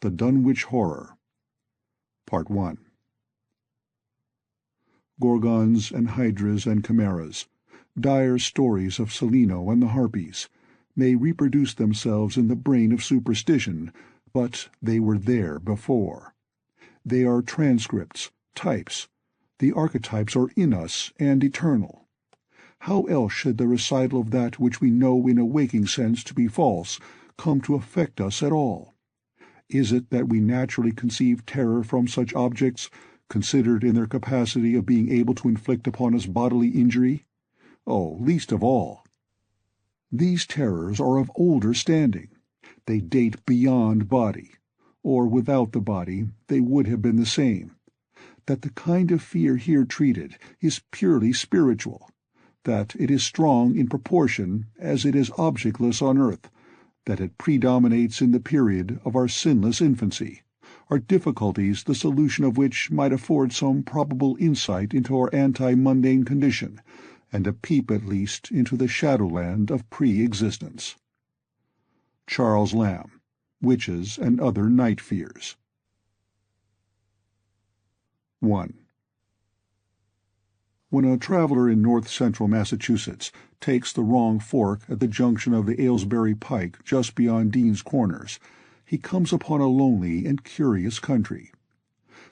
The Dunwich Horror. Part 1. Gorgons and hydras and chimeras, dire stories of Celino and the Harpies, may reproduce themselves in the brain of superstition, but they were there before. They are transcripts, types. The archetypes are in us and eternal. How else should the recital of that which we know in a waking sense to be false come to affect us at all? Is it that we naturally conceive terror from such objects, considered in their capacity of being able to inflict upon us bodily injury? Oh, least of all. These terrors are of older standing. They date beyond body, or without the body they would have been the same. That the kind of fear here treated is purely spiritual, that it is strong in proportion as it is objectless on earth, that it predominates in the period of our sinless infancy, are difficulties the solution of which might afford some probable insight into our anti-mundane condition, and a peep at least into the shadowland of pre-existence. Charles Lamb, Witches and Other Night Fears. 1. When a traveler in north-central Massachusetts takes the wrong fork at the junction of the Aylesbury Pike just beyond Dean's Corners, he comes upon a lonely and curious country.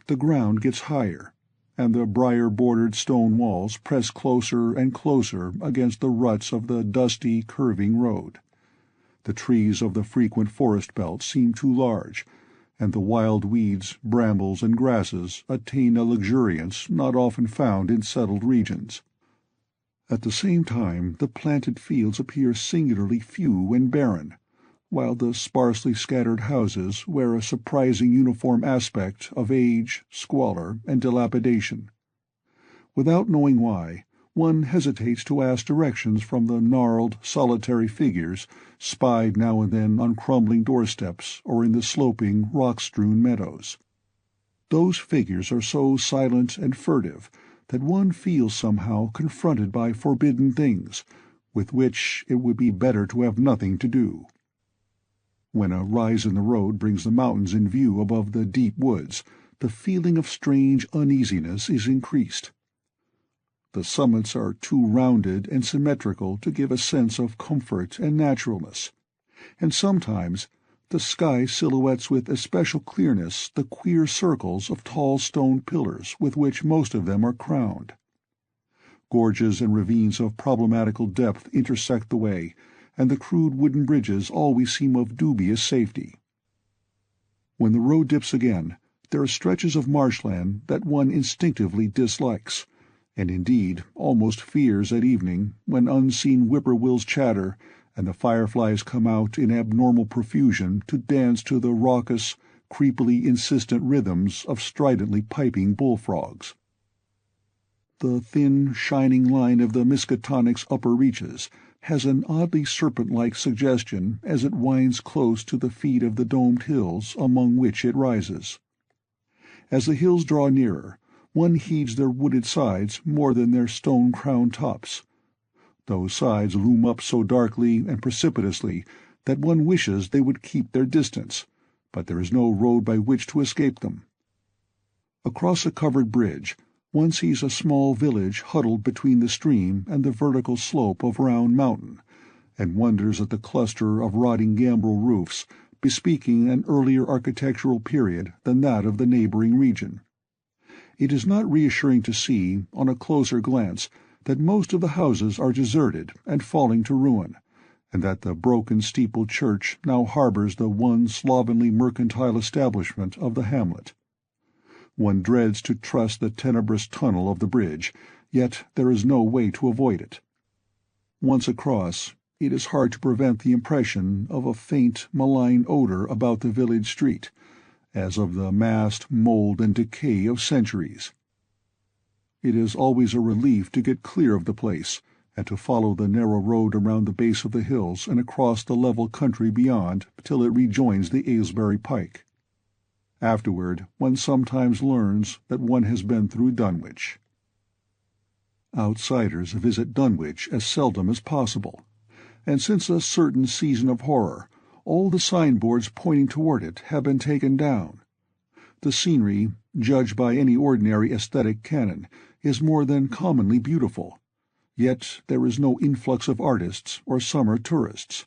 The ground gets higher, and the briar-bordered stone walls press closer and closer against the ruts of the dusty, curving road. The trees of the frequent forest belt seem too large, and the wild weeds, brambles, and grasses attain a luxuriance not often found in settled regions. At the same time the planted fields appear singularly few and barren, while the sparsely scattered houses wear a surprising uniform aspect of age, squalor, and dilapidation. Without knowing why, one hesitates to ask directions from the gnarled, solitary figures spied now and then on crumbling doorsteps or in the sloping, rock-strewn meadows. Those figures are so silent and furtive that one feels somehow confronted by forbidden things, with which it would be better to have nothing to do. When a rise in the road brings the mountains in view above the deep woods, the feeling of strange uneasiness is increased. The summits are too rounded and symmetrical to give a sense of comfort and naturalness, and sometimes the sky silhouettes with especial clearness the queer circles of tall stone pillars with which most of them are crowned. Gorges and ravines of problematical depth intersect the way, and the crude wooden bridges always seem of dubious safety. When the road dips again, there are stretches of marshland that one instinctively dislikes, and indeed almost fears at evening, when unseen whippoorwills chatter and the fireflies come out in abnormal profusion to dance to the raucous, creepily insistent rhythms of stridently piping bullfrogs. The thin, shining line of the Miskatonic's upper reaches has an oddly serpent-like suggestion as it winds close to the feet of the domed hills among which it rises. As the hills draw nearer, one heeds their wooded sides more than their stone-crowned tops. Those sides loom up so darkly and precipitously that one wishes they would keep their distance, but there is no road by which to escape them. Across a covered bridge, one sees a small village huddled between the stream and the vertical slope of Round Mountain, and wonders at the cluster of rotting gambrel roofs, bespeaking an earlier architectural period than that of the neighboring region. It is not reassuring to see, on a closer glance, that most of the houses are deserted and falling to ruin, and that the broken steepled church now harbors the one slovenly mercantile establishment of the hamlet. One dreads to trust the tenebrous tunnel of the bridge, yet there is no way to avoid it. Once across, it is hard to prevent the impression of a faint, malign odor about the village street, as of the massed mold and decay of centuries. It is always a relief to get clear of the place, and to follow the narrow road around the base of the hills and across the level country beyond till it rejoins the Aylesbury Pike. Afterward, one sometimes learns that one has been through Dunwich. Outsiders visit Dunwich as seldom as possible, and since a certain season of horror, All the signboards pointing toward it have been taken down. The scenery, judged by any ordinary aesthetic canon, is more than commonly beautiful, yet there is no influx of artists or summer tourists.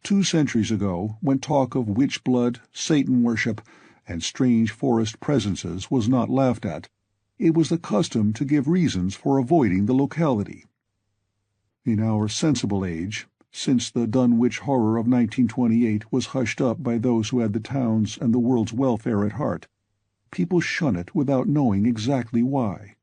2 centuries ago, when talk of witch blood, Satan worship, and strange forest presences was not laughed at, it was the custom to give reasons for avoiding the locality. In our sensible age, since the Dunwich Horror of 1928 was hushed up by those who had the town's and the world's welfare at heart, people shun it without knowing exactly why.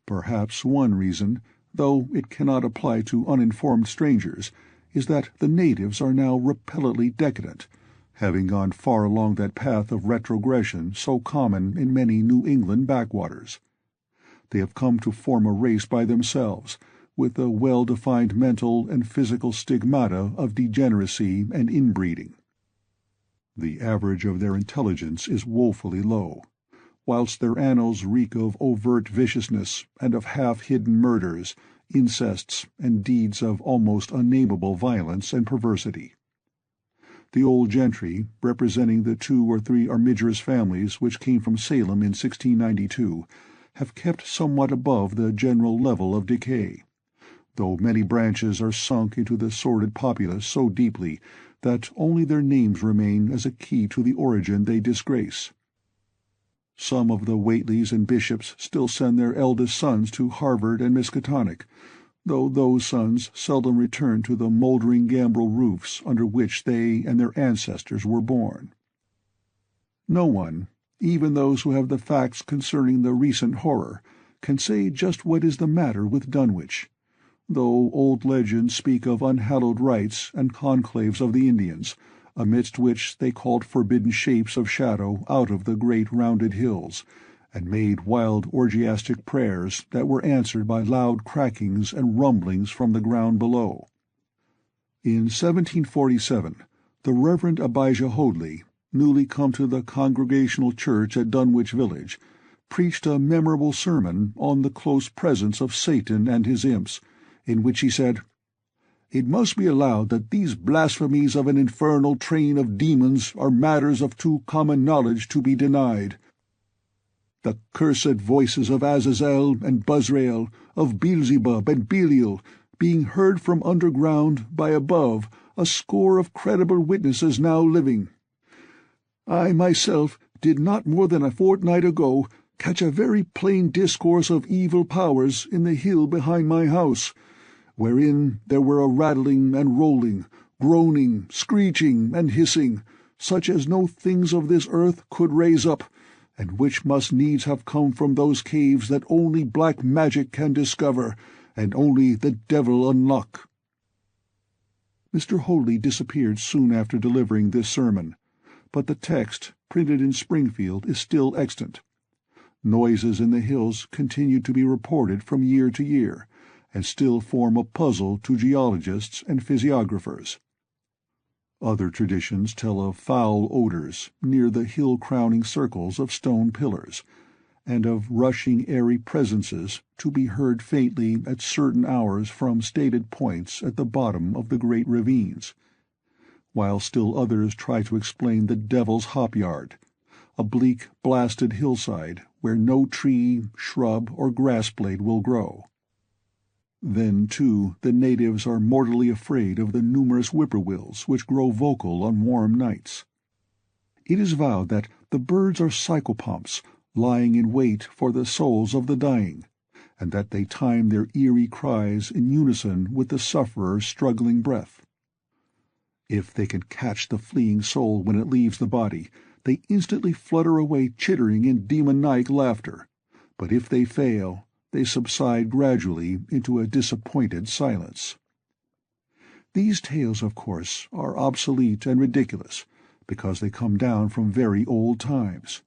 Perhaps one reason, though it cannot apply to uninformed strangers, is that the natives are now repellently decadent, having gone far along that path of retrogression so common in many New England backwaters. They have come to form a race by themselves, with a well-defined mental and physical stigmata of degeneracy and inbreeding. The average of their intelligence is woefully low, whilst their annals reek of overt viciousness and of half-hidden murders, incests, and deeds of almost unnameable violence and perversity. The old gentry, representing the 2 or 3 armigerous families which came from Salem in 1692, have kept somewhat above the general level of decay, though many branches are sunk into the sordid populace so deeply that only their names remain as a key to the origin they disgrace. Some of the Whateleys and Bishops still send their eldest sons to Harvard and Miskatonic, though those sons seldom return to the mouldering gambrel roofs under which they and their ancestors were born. No one, even those who have the facts concerning the recent horror, can say just what is the matter with Dunwich, though old legends speak of unhallowed rites and conclaves of the Indians, amidst which they called forbidden shapes of shadow out of the great rounded hills, and made wild orgiastic prayers that were answered by loud crackings and rumblings from the ground below. In 1747, the Reverend Abijah Hoadley, newly come to the Congregational Church at Dunwich Village, preached a memorable sermon on the close presence of Satan and his imps, in which he said, "It must be allowed that these blasphemies of an infernal train of demons are matters of too common knowledge to be denied. The cursed voices of Azazel and Buzrael, of Beelzebub and Belial, being heard from underground by above a score of credible witnesses now living. I myself did not more than a fortnight ago catch a very plain discourse of evil powers in the hill behind my house, wherein there were a rattling and rolling, groaning, screeching, and hissing, such as no things of this earth could raise up, and which must needs have come from those caves that only black magic can discover, and only the devil unlock." Mr. Hoadley disappeared soon after delivering this sermon, but the text, printed in Springfield, is still extant. Noises in the hills continued to be reported from year to year, and still form a puzzle to geologists and physiographers. Other traditions tell of foul odors near the hill-crowning circles of stone pillars, and of rushing airy presences to be heard faintly at certain hours from stated points at the bottom of the great ravines, while still others try to explain the Devil's Hop-Yard, a bleak, blasted hillside where no tree, shrub, or grass-blade will grow. Then, too, the natives are mortally afraid of the numerous whippoorwills which grow vocal on warm nights. It is vowed that the birds are psychopomps, lying in wait for the souls of the dying, and that they time their eerie cries in unison with the sufferer's struggling breath. If they can catch the fleeing soul when it leaves the body, they instantly flutter away chittering in demoniac laughter, but if they fail, they subside gradually into a disappointed silence. These tales, of course, are obsolete and ridiculous, because they come down from very old times.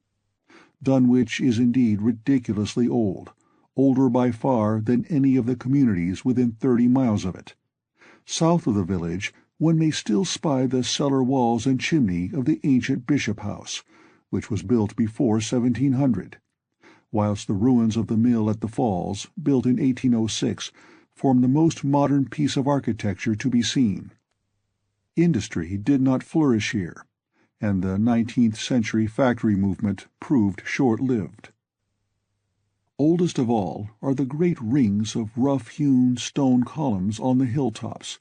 Dunwich is indeed ridiculously old, older by far than any of the communities within 30 miles of it. South of the village one may still spy the cellar walls and chimney of the ancient Bishop House, which was built before 1700, whilst the ruins of the mill at the Falls, built in 1806, form the most modern piece of architecture to be seen. Industry did not flourish here, and the 19th-century factory movement proved short-lived. Oldest of all are the great rings of rough-hewn stone columns on the hilltops,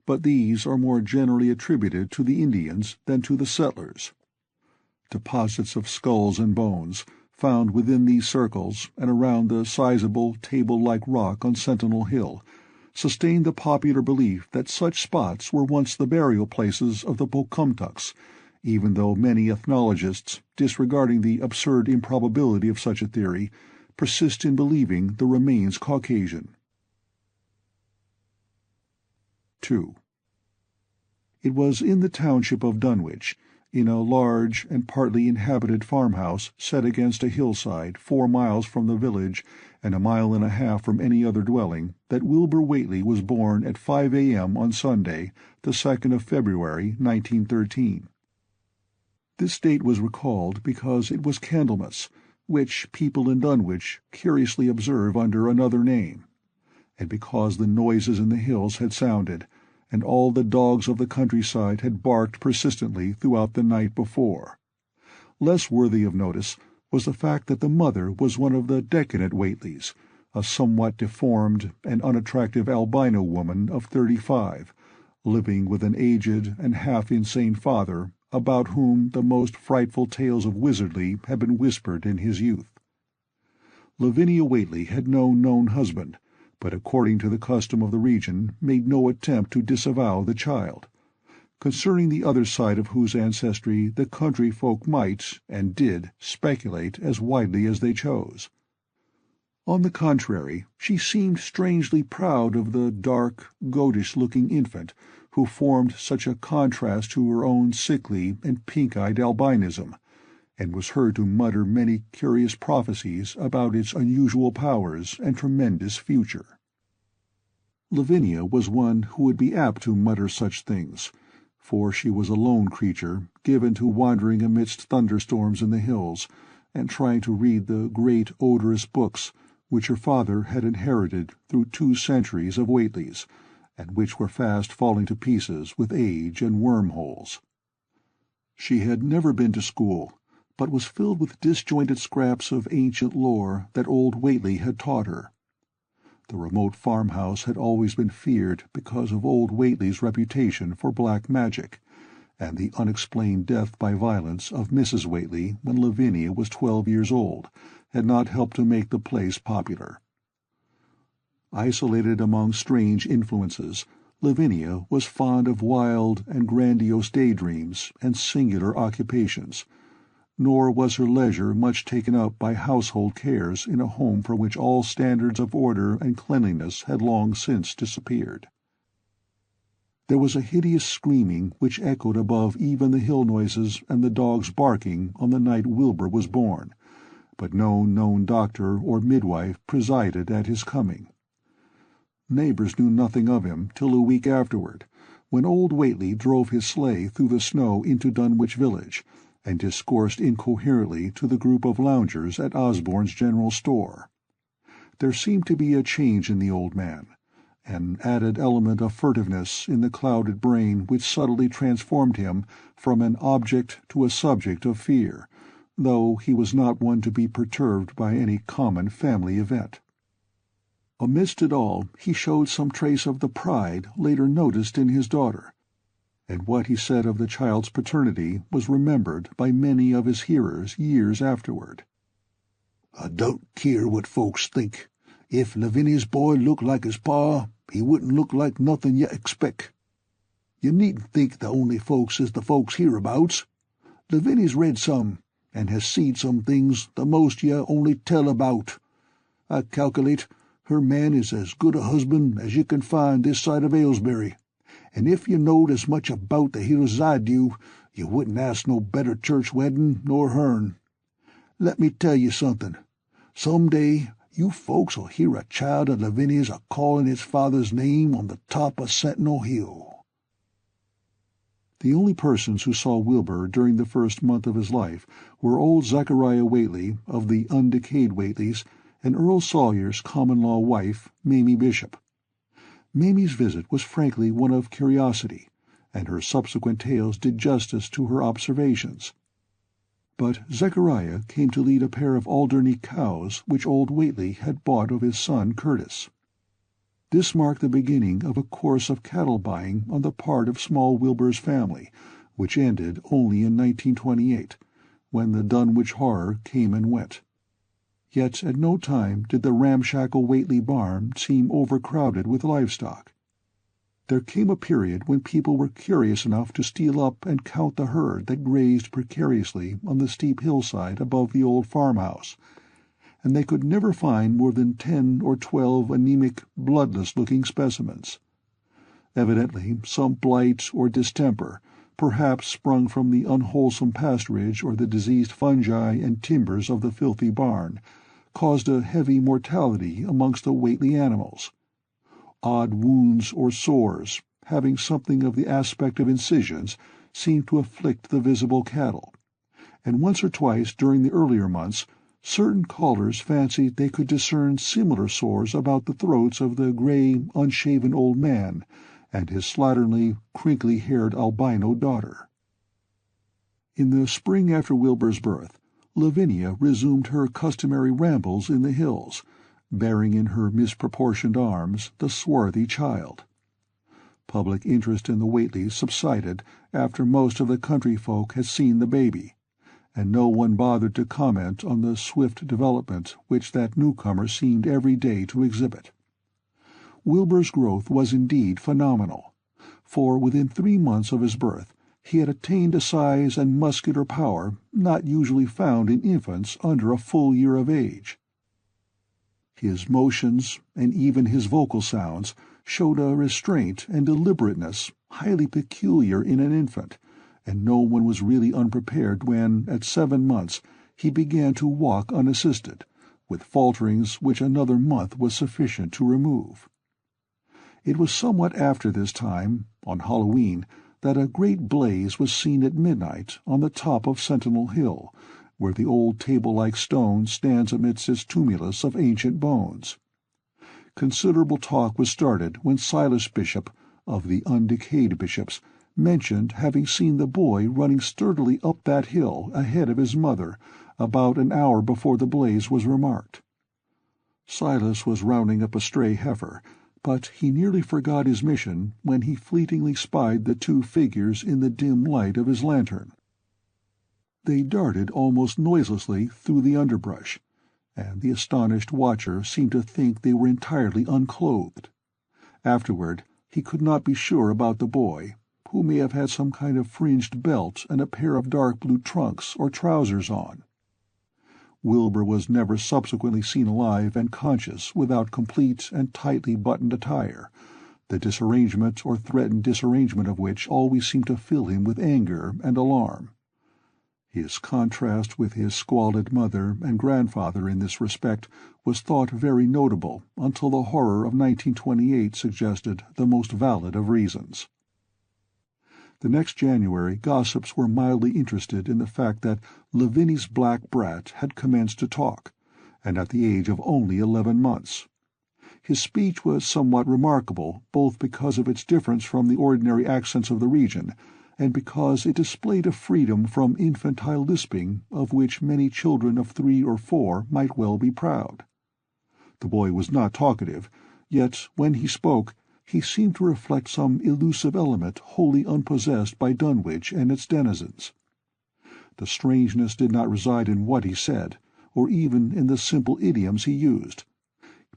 but these are more generally attributed to the Indians than to the settlers. Deposits of skulls and bones, found within these circles and around the sizable table-like rock on Sentinel Hill, sustain the popular belief that such spots were once the burial places of the Pocumtucks, even though many ethnologists, disregarding the absurd improbability of such a theory, persist in believing the remains Caucasian. 2. It was in the township of Dunwich, in a large and partly inhabited farmhouse set against a hillside 4 miles from the village and 1.5 miles from any other dwelling, that Wilbur Whateley was born at 5 a.m. on Sunday, the 2nd of February, 1913. This date was recalled because it was Candlemas, which people in Dunwich curiously observe under another name, and because the noises in the hills had sounded, and all the dogs of the countryside had barked persistently throughout the night before. Less worthy of notice was the fact that the mother was one of the decadent Whateleys, a somewhat deformed and unattractive albino woman of 35, living with an aged and half-insane father about whom the most frightful tales of wizardry had been whispered in his youth. Lavinia Whateley had no known husband, but according to the custom of the region made no attempt to disavow the child, concerning the other side of whose ancestry the country folk might, and did, speculate as widely as they chose. On the contrary, she seemed strangely proud of the dark, goatish-looking infant who formed such a contrast to her own sickly and pink-eyed albinism, and was heard to mutter many curious prophecies about its unusual powers and tremendous future. Lavinia was one who would be apt to mutter such things, for she was a lone creature, given to wandering amidst thunderstorms in the hills, and trying to read the great odorous books which her father had inherited through 2 centuries of Whateleys, and which were fast falling to pieces with age and wormholes. She had never been to school, but was filled with disjointed scraps of ancient lore that old Whateley had taught her. The remote farmhouse had always been feared because of old Whateley's reputation for black magic, and the unexplained death by violence of Mrs. Whateley when Lavinia was 12 years old had not helped to make the place popular. Isolated among strange influences, Lavinia was fond of wild and grandiose daydreams and singular occupations, nor was her leisure much taken up by household cares in a home from which all standards of order and cleanliness had long since disappeared. There was a hideous screaming which echoed above even the hill noises and the dogs barking on the night Wilbur was born, but no known doctor or midwife presided at his coming. Neighbors knew nothing of him till a week afterward, when old Whateley drove his sleigh through the snow into Dunwich village, and discoursed incoherently to the group of loungers at Osborne's general store. There seemed to be a change in the old man, an added element of furtiveness in the clouded brain which subtly transformed him from an object to a subject of fear, though he was not one to be perturbed by any common family event. Amidst it all he showed some trace of the pride later noticed in his daughter, and what he said of the child's paternity was remembered by many of his hearers years afterward. "I don't keer what folks think. If Lavinia's boy looked like his pa, he wouldn't look like nothin' you expect. You needn't think the only folks is the folks hereabouts. Lavinia's read some, and has seed some things the most you only tell about. I calculate her man is as good a husband as you can find this side of Aylesbury, and if you knowed as much about the hills as I do, you wouldn't ask no better church weddin' nor hern. Let me tell you something. Some day you folks'll hear a child of Lavinia's a-callin' its father's name on the top of Sentinel Hill." The only persons who saw Wilbur during the first month of his life were old Zechariah Whateley of the undecayed Whateleys and Earl Sawyer's common-law wife, Mamie Bishop. Mamie's visit was frankly one of curiosity, and her subsequent tales did justice to her observations. But Zechariah came to lead a pair of Alderney cows which old Whateley had bought of his son Curtis. This marked the beginning of a course of cattle buying on the part of small Wilbur's family, which ended only in 1928, when the Dunwich Horror came and went. Yet at no time did the ramshackle Whateley barn seem overcrowded with livestock. There came a period when people were curious enough to steal up and count the herd that grazed precariously on the steep hillside above the old farmhouse, and they could never find more than 10 or 12 anemic, bloodless-looking specimens. Evidently some blight or distemper, perhaps sprung from the unwholesome pasturage or the diseased fungi and timbers of the filthy barn, caused a heavy mortality amongst the Whateley animals. Odd wounds or sores, having something of the aspect of incisions, seemed to afflict the visible cattle, and once or twice during the earlier months certain callers fancied they could discern similar sores about the throats of the grey, unshaven old man and his slatternly, crinkly-haired albino daughter. In the spring after Wilbur's birth, Lavinia resumed her customary rambles in the hills, bearing in her misproportioned arms the swarthy child. Public interest in the Whateleys subsided after most of the country folk had seen the baby, and no one bothered to comment on the swift development which that newcomer seemed every day to exhibit. Wilbur's growth was indeed phenomenal, for within 3 months of his birth he had attained a size and muscular power not usually found in infants under a full year of age. His motions, and even his vocal sounds, showed a restraint and deliberateness highly peculiar in an infant, and no one was really unprepared when, at 7 months, he began to walk unassisted, with falterings which another month was sufficient to remove. It was somewhat after this time, on Halloween, that a great blaze was seen at midnight on the top of Sentinel Hill, where the old table-like stone stands amidst its tumulus of ancient bones. Considerable talk was started when Silas Bishop, of the undecayed bishops, mentioned having seen the boy running sturdily up that hill ahead of his mother about an hour before the blaze was remarked. Silas was rounding up a stray heifer, but he nearly forgot his mission when he fleetingly spied the 2 figures in the dim light of his lantern. They darted almost noiselessly through the underbrush, and the astonished watcher seemed to think they were entirely unclothed. Afterward, he could not be sure about the boy, who may have had some kind of fringed belt and a pair of dark blue trunks or trousers on. Wilbur was never subsequently seen alive and conscious without complete and tightly buttoned attire, the disarrangement or threatened disarrangement of which always seemed to fill him with anger and alarm. His contrast with his squalid mother and grandfather in this respect was thought very notable until the horror of 1928 suggested the most valid of reasons. The next January gossips were mildly interested in the fact that Lavinia's black brat had commenced to talk, and at the age of only 11 months. His speech was somewhat remarkable, both because of its difference from the ordinary accents of the region, and because it displayed a freedom from infantile lisping of which many children of 3 or 4 might well be proud. The boy was not talkative, yet when he spoke he seemed to reflect some elusive element wholly unpossessed by Dunwich and its denizens. The strangeness did not reside in what he said, or even in the simple idioms he used,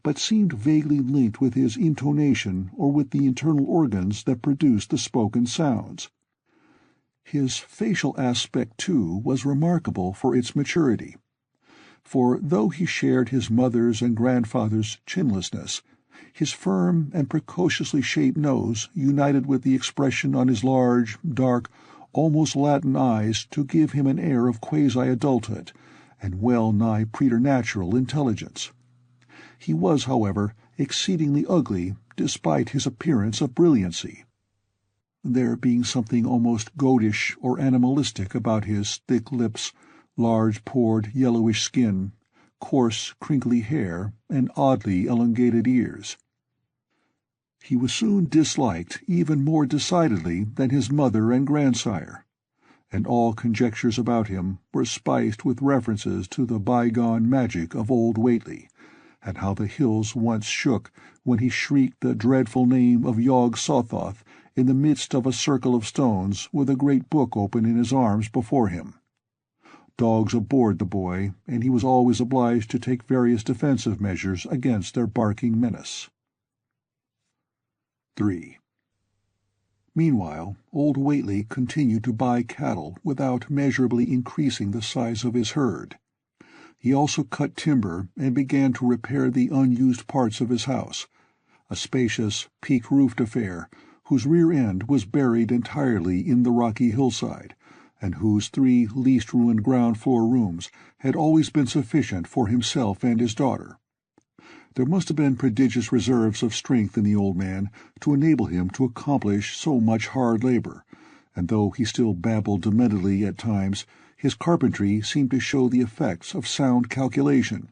but seemed vaguely linked with his intonation or with the internal organs that produced the spoken sounds. His facial aspect, too, was remarkable for its maturity, for though he shared his mother's and grandfather's chinlessness, his firm and precociously shaped nose united with the expression on his large, dark, almost Latin eyes to give him an air of quasi-adulthood and well-nigh preternatural intelligence. He was, however, exceedingly ugly despite his appearance of brilliancy, there being something almost goatish or animalistic about his thick lips, large-pored yellowish skin, coarse crinkly hair, and oddly elongated ears. He was soon disliked even more decidedly than his mother and grandsire, and all conjectures about him were spiced with references to the bygone magic of old Whateley, and how the hills once shook when he shrieked the dreadful name of Yog-Sothoth in the midst of a circle of stones with a great book open in his arms before him. Dogs abhorred the boy, and he was always obliged to take various defensive measures against their barking menace. 3. Meanwhile, old Whateley continued to buy cattle without measurably increasing the size of his herd. He also cut timber and began to repair the unused parts of his house, a spacious, peak-roofed affair whose rear end was buried entirely in the rocky hillside, and whose 3 least-ruined ground-floor rooms had always been sufficient for himself and his daughter. There must have been prodigious reserves of strength in the old man to enable him to accomplish so much hard labor, and though he still babbled dementedly at times, his carpentry seemed to show the effects of sound calculation.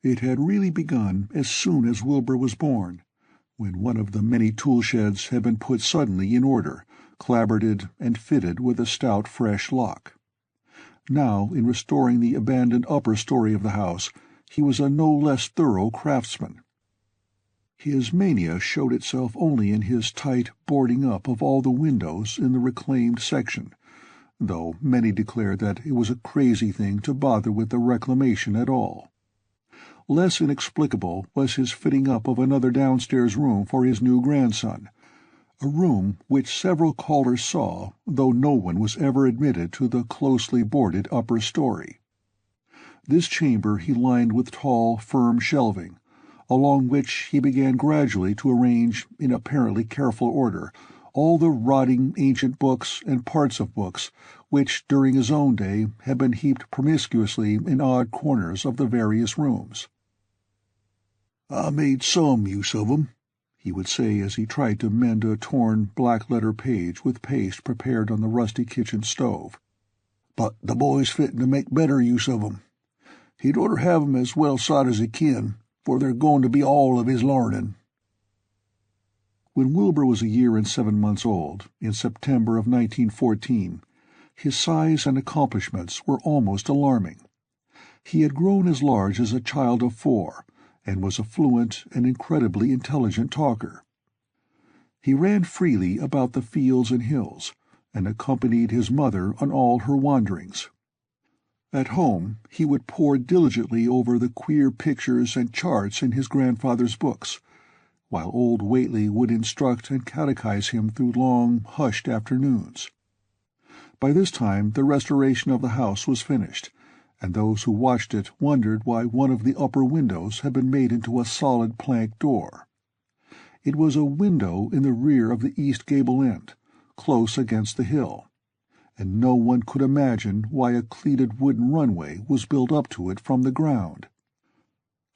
It had really begun as soon as Wilbur was born, when one of the many tool-sheds had been put suddenly in order, clapboarded and fitted with a stout fresh lock. Now, in restoring the abandoned upper story of the house, he was a no less thorough craftsman. His mania showed itself only in his tight boarding up of all the windows in the reclaimed section, though many declared that it was a crazy thing to bother with the reclamation at all. Less inexplicable was his fitting up of another downstairs room for his new grandson, a room which several callers saw, though no one was ever admitted to the closely boarded upper story. This chamber he lined with tall, firm shelving, along which he began gradually to arrange, in apparently careful order, all the rotting ancient books and parts of books which, during his own day, had been heaped promiscuously in odd corners of the various rooms. "I made some use of 'em," he would say as he tried to mend a torn black-letter page with paste prepared on the rusty kitchen stove. "But the boy's fitting to make better use of 'em. He'd orter have 'em as well sot as he kin, for they're going to be all of his larnin'." When Wilbur was a year and 7 months old, in September of 1914, his size and accomplishments were almost alarming. He had grown as large as a child of 4, and was a fluent and incredibly intelligent talker. He ran freely about the fields and hills, and accompanied his mother on all her wanderings. At home he would pore diligently over the queer pictures and charts in his grandfather's books, while old Whateley would instruct and catechize him through long, hushed afternoons. By this time the restoration of the house was finished, and those who watched it wondered why one of the upper windows had been made into a solid plank door. It was a window in the rear of the east gable end, close against the hill, and no one could imagine why a cleated wooden runway was built up to it from the ground.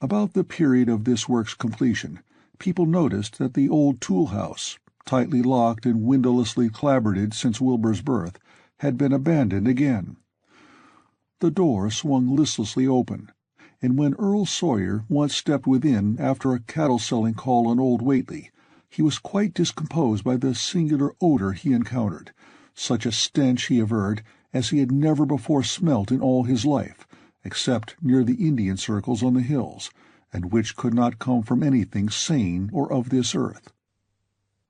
About the period of this work's completion, people noticed that the old tool-house, tightly locked and windowlessly clapboarded since Wilbur's birth, had been abandoned again. The door swung listlessly open, and when Earl Sawyer once stepped within after a cattle-selling call on old Whateley, he was quite discomposed by the singular odor he encountered, such a stench, he averred, as he had never before smelt in all his life, except near the Indian circles on the hills, and which could not come from anything sane or of this earth.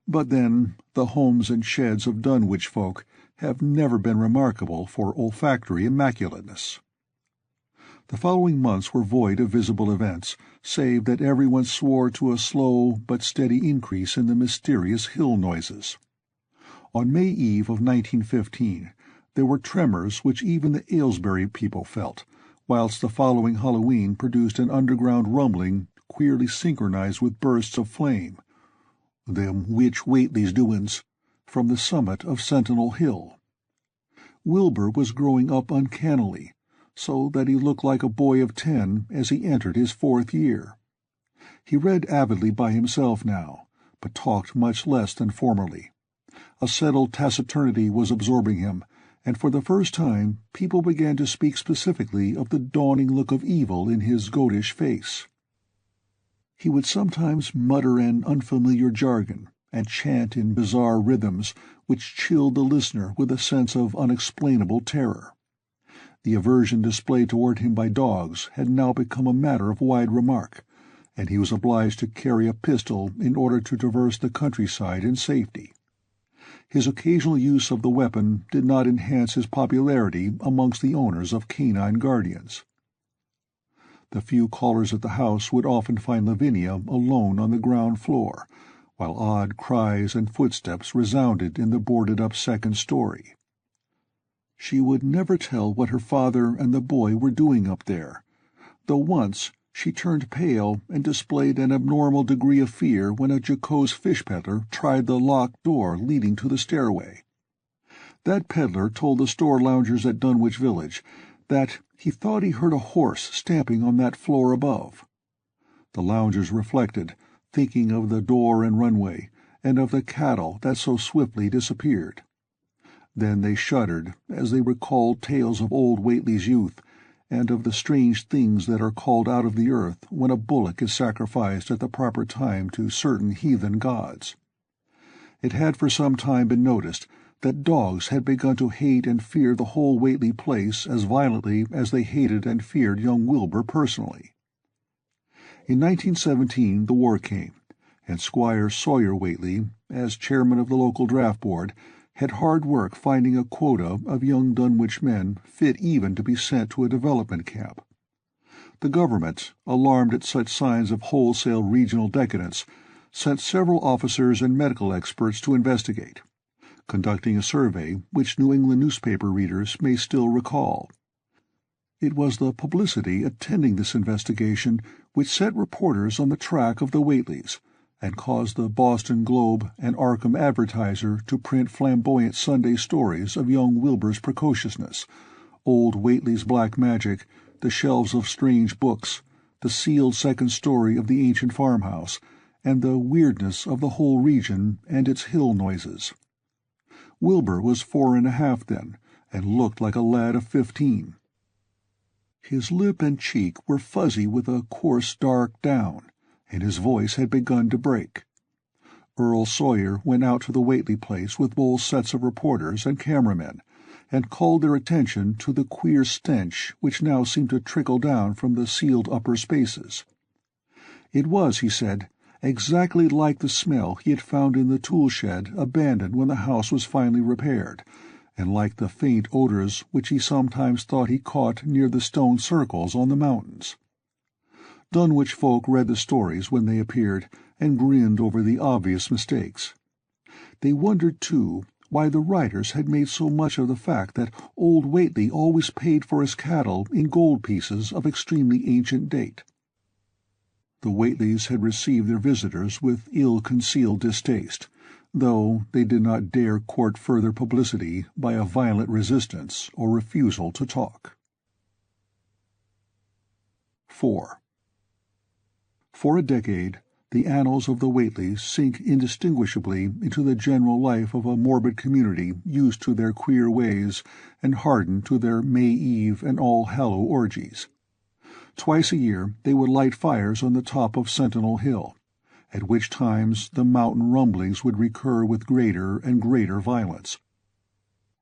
But then, the homes and sheds of Dunwich folk have never been remarkable for olfactory immaculateness. The following months were void of visible events, save that everyone swore to a slow but steady increase in the mysterious hill noises. On May Eve of 1915, there were tremors which even the Aylesbury people felt, whilst the following Halloween produced an underground rumbling queerly synchronized with bursts of flame. "Them witch Whateley's doin's," from the summit of Sentinel Hill. Wilbur was growing up uncannily, so that he looked like a boy of 10 as he entered his 4th year. He read avidly by himself now, but talked much less than formerly. A settled taciturnity was absorbing him, and for the first time people began to speak specifically of the dawning look of evil in his goatish face. He would sometimes mutter an unfamiliar jargon and chant in bizarre rhythms which chilled the listener with a sense of unexplainable terror. The aversion displayed toward him by dogs had now become a matter of wide remark, and he was obliged to carry a pistol in order to traverse the countryside in safety. His occasional use of the weapon did not enhance his popularity amongst the owners of canine guardians. The few callers at the house would often find Lavinia alone on the ground floor, while odd cries and footsteps resounded in the boarded-up second story. She would never tell what her father and the boy were doing up there, though once she turned pale and displayed an abnormal degree of fear when a jocose fish peddler tried the locked door leading to the stairway. That peddler told the store loungers at Dunwich Village that he thought he heard a horse stamping on that floor above. The loungers reflected, thinking of the door and runway, and of the cattle that so swiftly disappeared. Then they shuddered as they recalled tales of old Whateley's youth, and of the strange things that are called out of the earth when a bullock is sacrificed at the proper time to certain heathen gods. It had for some time been noticed that dogs had begun to hate and fear the whole Whateley place as violently as they hated and feared young Wilbur personally. In 1917 the war came, and Squire Sawyer Whateley, as chairman of the local draft board, had hard work finding a quota of young Dunwich men fit even to be sent to a development camp. The government, alarmed at such signs of wholesale regional decadence, sent several officers and medical experts to investigate, conducting a survey which New England newspaper readers may still recall. It was the publicity attending this investigation which set reporters on the track of the Whateleys, and caused the Boston Globe and Arkham Advertiser to print flamboyant Sunday stories of young Wilbur's precociousness, old Whateley's black magic, the shelves of strange books, the sealed second story of the ancient farmhouse, and the weirdness of the whole region and its hill noises. Wilbur was 4.5 then, and looked like a lad of 15. His lip and cheek were fuzzy with a coarse dark down, and his voice had begun to break. Earl Sawyer went out to the Whateley place with whole sets of reporters and cameramen, and called their attention to the queer stench which now seemed to trickle down from the sealed upper spaces. It was, he said, exactly like the smell he had found in the tool shed abandoned when the house was finally repaired, and like the faint odors which he sometimes thought he caught near the stone circles on the mountains. Dunwich folk read the stories when they appeared, and grinned over the obvious mistakes. They wondered, too, why the writers had made so much of the fact that old Whateley always paid for his cattle in gold pieces of extremely ancient date. The Whateleys had received their visitors with ill-concealed distaste, though they did not dare court further publicity by a violent resistance or refusal to talk. 4. For a decade, the annals of the Whateleys sink indistinguishably into the general life of a morbid community used to their queer ways and hardened to their May Eve and All-Hallow orgies. Twice a year they would light fires on the top of Sentinel Hill, at which times the mountain rumblings would recur with greater and greater violence,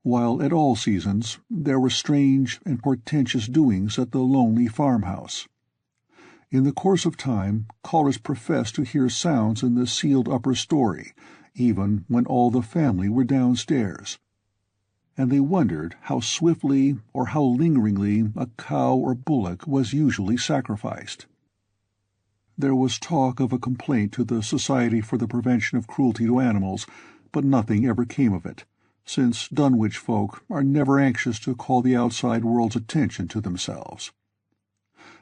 while at all seasons there were strange and portentous doings at the lonely farmhouse. In the course of time, callers professed to hear sounds in the sealed upper story, even when all the family were downstairs, and they wondered how swiftly or how lingeringly a cow or bullock was usually sacrificed. There was talk of a complaint to the Society for the Prevention of Cruelty to Animals, but nothing ever came of it, since Dunwich folk are never anxious to call the outside world's attention to themselves.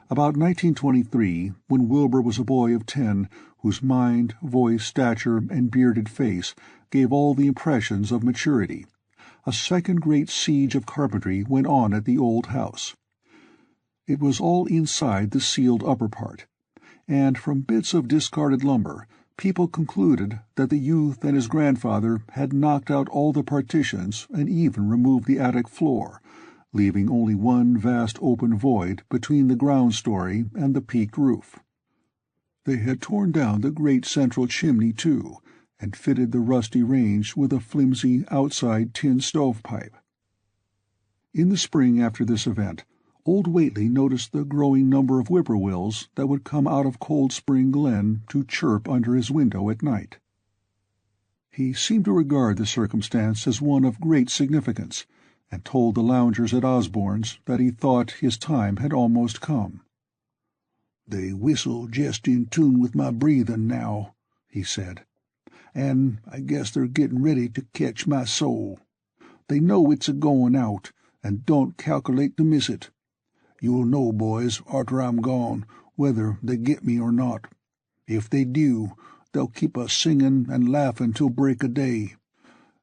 About 1923, when Wilbur was a boy of 10, whose mind, voice, stature, and bearded face gave all the impressions of maturity, a second great siege of carpentry went on at the old house. It was all inside the sealed upper part, and from bits of discarded lumber, people concluded that the youth and his grandfather had knocked out all the partitions and even removed the attic floor, leaving only one vast open void between the ground story and the peaked roof. They had torn down the great central chimney, too, and fitted the rusty range with a flimsy outside tin stovepipe. In the spring after this event, old Whateley noticed the growing number of whippoorwills that would come out of Cold Spring Glen to chirp under his window at night. He seemed to regard the circumstance as one of great significance, and told the loungers at Osborne's that he thought his time had almost come. "They whistle jest in tune with my breathin' now," he said, "and I guess they're gettin' ready to ketch my soul. They know it's a-goin' out, and don't calc'late to miss it. You'll know, boys, arter I'm gone, whether they get me or not. If they do, they'll keep us singin' and laughin' till break o' day.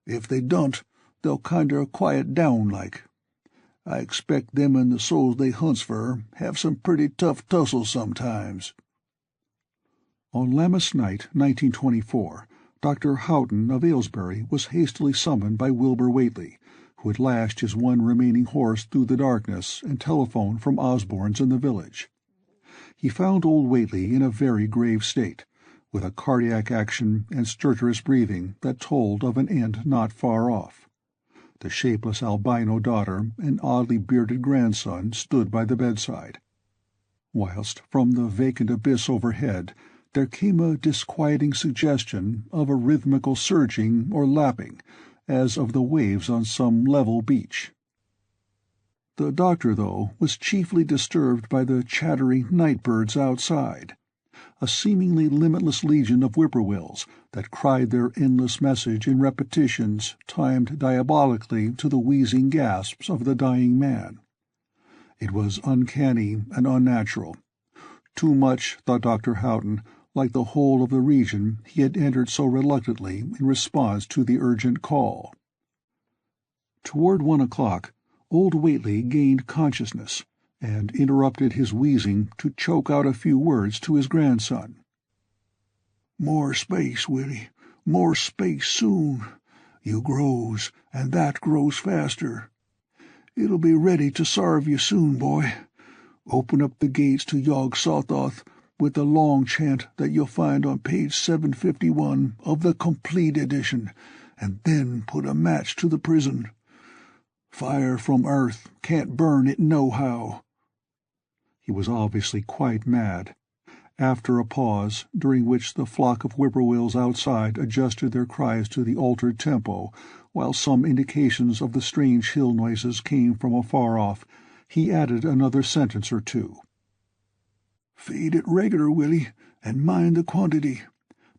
If they don't, they'll kinder quiet down like. I expect them and the souls they hunts fer have some pretty tough tussles sometimes." On Lammas night, 1924, Dr. Houghton of Aylesbury was hastily summoned by Wilbur Whateley, who had lashed his one remaining horse through the darkness and telephoned from Osborne's in the village. He found old Whateley in a very grave state, with a cardiac action and stertorous breathing that told of an end not far off. The shapeless albino daughter and oddly bearded grandson stood by the bedside, whilst from the vacant abyss overhead there came a disquieting suggestion of a rhythmical surging or lapping, as of the waves on some level beach. The doctor, though, was chiefly disturbed by the chattering night-birds outside, a seemingly limitless legion of whippoorwills that cried their endless message in repetitions timed diabolically to the wheezing gasps of the dying man. It was uncanny and unnatural. Too much, thought Dr. Houghton, like the whole of the region he had entered so reluctantly in response to the urgent call. Toward 1 o'clock, old Whateley gained consciousness, and interrupted his wheezing to choke out a few words to his grandson. "More space, Willie, more space soon. You grows, and that grows faster. It'll be ready to sarve you soon, boy. Open up the gates to Yog Sothoth with the long chant that you'll find on page 751 of the complete edition, and then put a match to the prison. Fire from earth can't burn it nohow." He was obviously quite mad. After a pause, during which the flock of whippoorwills outside adjusted their cries to the altered tempo, while some indications of the strange hill noises came from afar off, he added another sentence or two. "Feed it regular, Willie, and mind the quantity.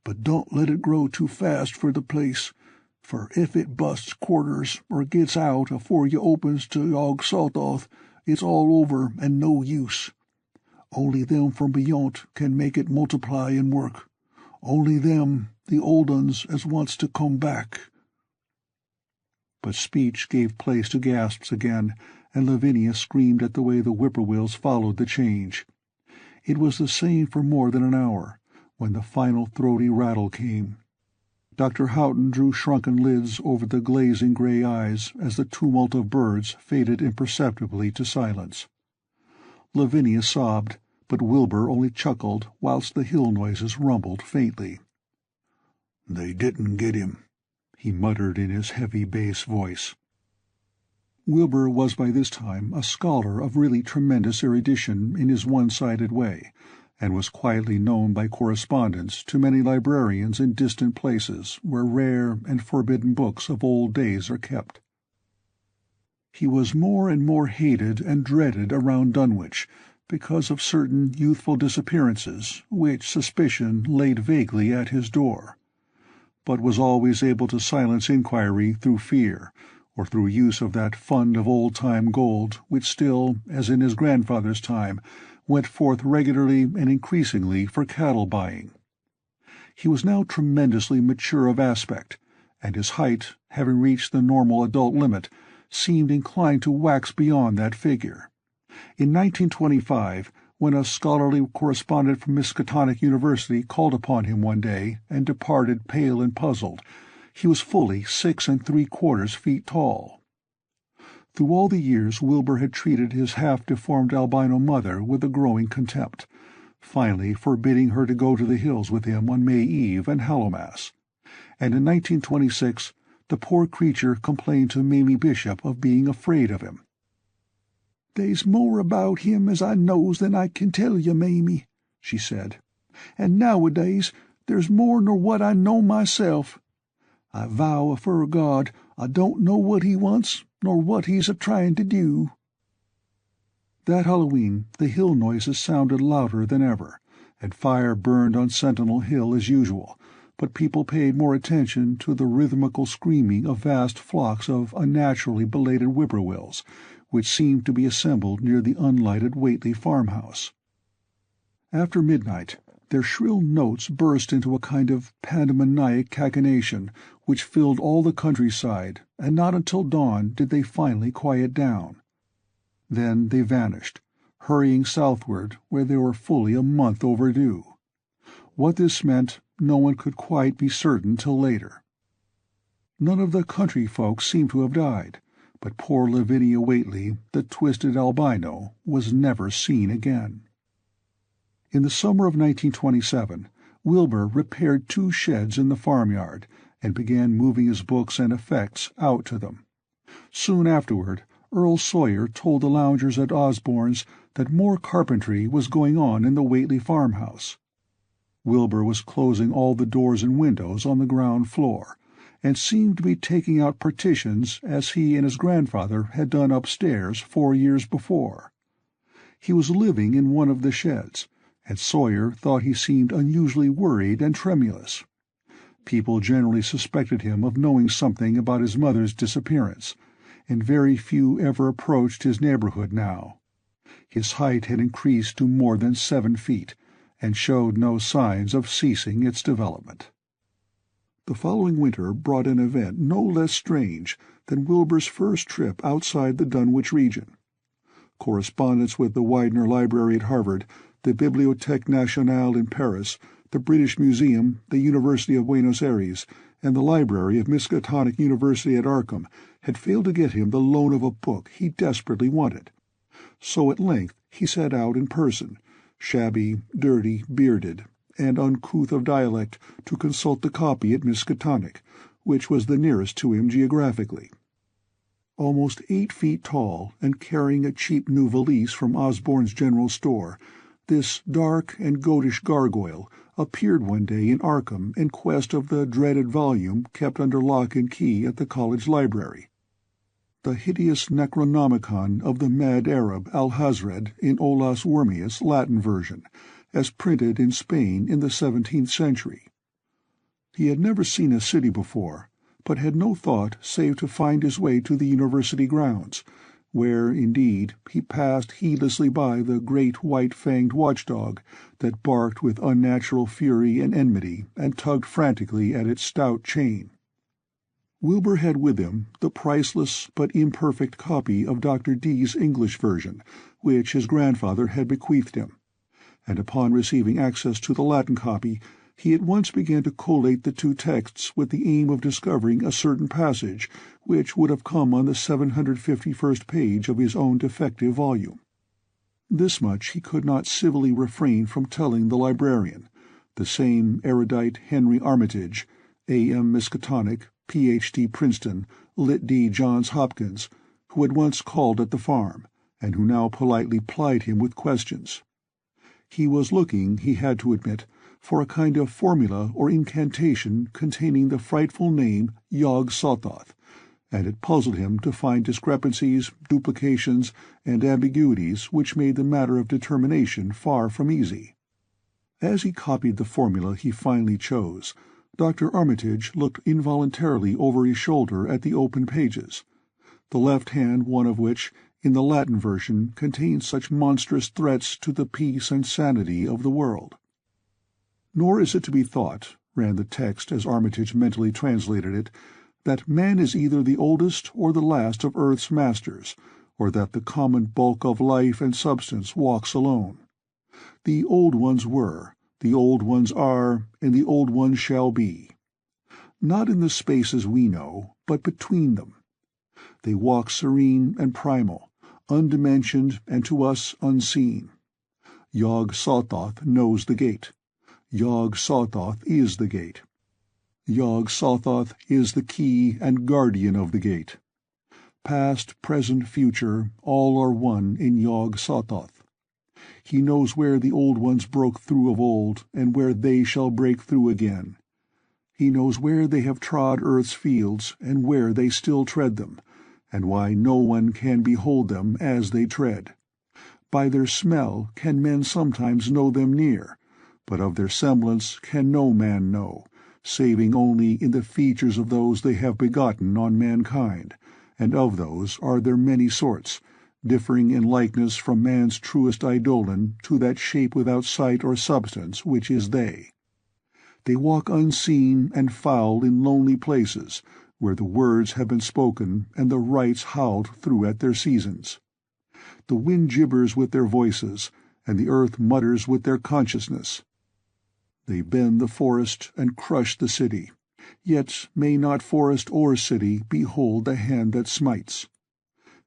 But don't let it grow too fast for the place, for if it busts quarters or gets out afore you opens to Yog Sothoth, it's all over and no use. Only them from beyont can make it multiply and work. Only them, the old uns as wants to come back." But speech gave place to gasps again, and Lavinia screamed at the way the whippoorwills followed the change. It was the same for more than an hour, when the final throaty rattle came. Dr. Houghton drew shrunken lids over the glazing grey eyes as the tumult of birds faded imperceptibly to silence. Lavinia sobbed, but Wilbur only chuckled whilst the hill noises rumbled faintly. "They didn't get him," he muttered in his heavy bass voice. Wilbur was by this time a scholar of really tremendous erudition in his one-sided way, and was quietly known by correspondence to many librarians in distant places where rare and forbidden books of old days are kept. He was more and more hated and dreaded around Dunwich because of certain youthful disappearances which suspicion laid vaguely at his door, but was always able to silence inquiry through fear, or through use of that fund of old-time gold which still, as in his grandfather's time, went forth regularly and increasingly for cattle-buying. He was now tremendously mature of aspect, and his height, having reached the normal adult limit, seemed inclined to wax beyond that figure. In 1925, when a scholarly correspondent from Miskatonic University called upon him one day and departed pale and puzzled, he was fully 6 3/4 feet tall. Through all the years Wilbur had treated his half-deformed albino mother with a growing contempt, finally forbidding her to go to the hills with him on May Eve and Hallowmass, and in 1926 the poor creature complained to Mamie Bishop of being afraid of him. "They's more about him as I knows than I can tell you, Mamie," she said, "and nowadays there's more nor what I know myself. I vow afore God I don't know what he wants nor what he's a-trying to do." That Halloween the hill noises sounded louder than ever, and fire burned on Sentinel Hill as usual, but people paid more attention to the rhythmical screaming of vast flocks of unnaturally belated whippoorwills, which seemed to be assembled near the unlighted Whateley farmhouse. After midnight their shrill notes burst into a kind of pandemoniac cachinnation which filled all the countryside, and not until dawn did they finally quiet down. Then they vanished, hurrying southward where they were fully a month overdue. What this meant no one could quite be certain till later. None of the country folks seemed to have died, but poor Lavinia Whateley, the twisted albino, was never seen again. In the summer of 1927, Wilbur repaired 2 sheds in the farmyard and began moving his books and effects out to them. Soon afterward, Earl Sawyer told the loungers at Osborne's that more carpentry was going on in the Whateley farmhouse. Wilbur was closing all the doors and windows on the ground floor, and seemed to be taking out partitions as he and his grandfather had done upstairs 4 years before. He was living in one of the sheds, and Sawyer thought he seemed unusually worried and tremulous. People generally suspected him of knowing something about his mother's disappearance, and very few ever approached his neighborhood now. His height had increased to more than 7 feet, and showed no signs of ceasing its development. The following winter brought an event no less strange than Wilbur's first trip outside the Dunwich region. Correspondence with the Widener Library at Harvard, the Bibliothèque Nationale in Paris, the British Museum, the University of Buenos Aires, and the library of Miskatonic University at Arkham had failed to get him the loan of a book he desperately wanted. So at length he set out in person, shabby, dirty, bearded, and uncouth of dialect, to consult the copy at Miskatonic, which was the nearest to him geographically. Almost 8 feet tall, and carrying a cheap new valise from Osborne's general store, this dark and goatish gargoyle appeared one day in Arkham in quest of the dreaded volume kept under lock and key at the college library. The hideous Necronomicon of the mad Arab Alhazred in Olaus Wormius Latin version, as printed in Spain in the 17th century. He had never seen a city before, but had no thought save to find his way to the university grounds, where, indeed, he passed heedlessly by the great white-fanged watchdog that barked with unnatural fury and enmity and tugged frantically at its stout chain. Wilbur had with him the priceless but imperfect copy of Dr. Dee's English version, which his grandfather had bequeathed him, and upon receiving access to the Latin copy, he at once began to collate the 2 texts with the aim of discovering a certain passage which would have come on the 751st page of his own defective volume. This much he could not civilly refrain from telling the librarian, the same erudite Henry Armitage, A.M. Miskatonic, Ph.D. Princeton, Litt.D. Johns Hopkins, who had once called at the farm, and who now politely plied him with questions. He was looking, he had to admit, for a kind of formula or incantation containing the frightful name Yog-Sothoth, and it puzzled him to find discrepancies, duplications, and ambiguities which made the matter of determination far from easy. As he copied the formula he finally chose, Dr. Armitage looked involuntarily over his shoulder at the open pages, the left-hand one of which, in the Latin version, contained such monstrous threats to the peace and sanity of the world. "Nor is it to be thought," ran the text as Armitage mentally translated it, "that man is either the oldest or the last of earth's masters, or that the common bulk of life and substance walks alone. The old ones were, the old ones are, and the old ones shall be. Not in the spaces we know, but between them. They walk serene and primal, undimensioned and to us unseen. 𝕄𝕚𝕚𝕄𝕚𝕚 knows the gate. 𝕄𝕚𝕚𝕚 is the gate. 𝕄𝕚𝕚𝕚 is the key and guardian of the gate. Past, present, future, all are one in 𝕄𝕚𝕚𝕚. He knows where the old ones broke through of old, and where they shall break through again. He knows where they have trod earth's fields, and where they still tread them, and why no one can behold them as they tread. By their smell can men sometimes know them near, but of their semblance can no man know, saving only in the features of those they have begotten on mankind, and of those are there many sorts, differing in likeness from man's truest eidolon to that shape without sight or substance which is they. They walk unseen and foul in lonely places, where the words have been spoken and the rites howled through at their seasons. The wind gibbers with their voices, and the earth mutters with their consciousness. They bend the forest and crush the city, yet may not forest or city behold the hand that smites.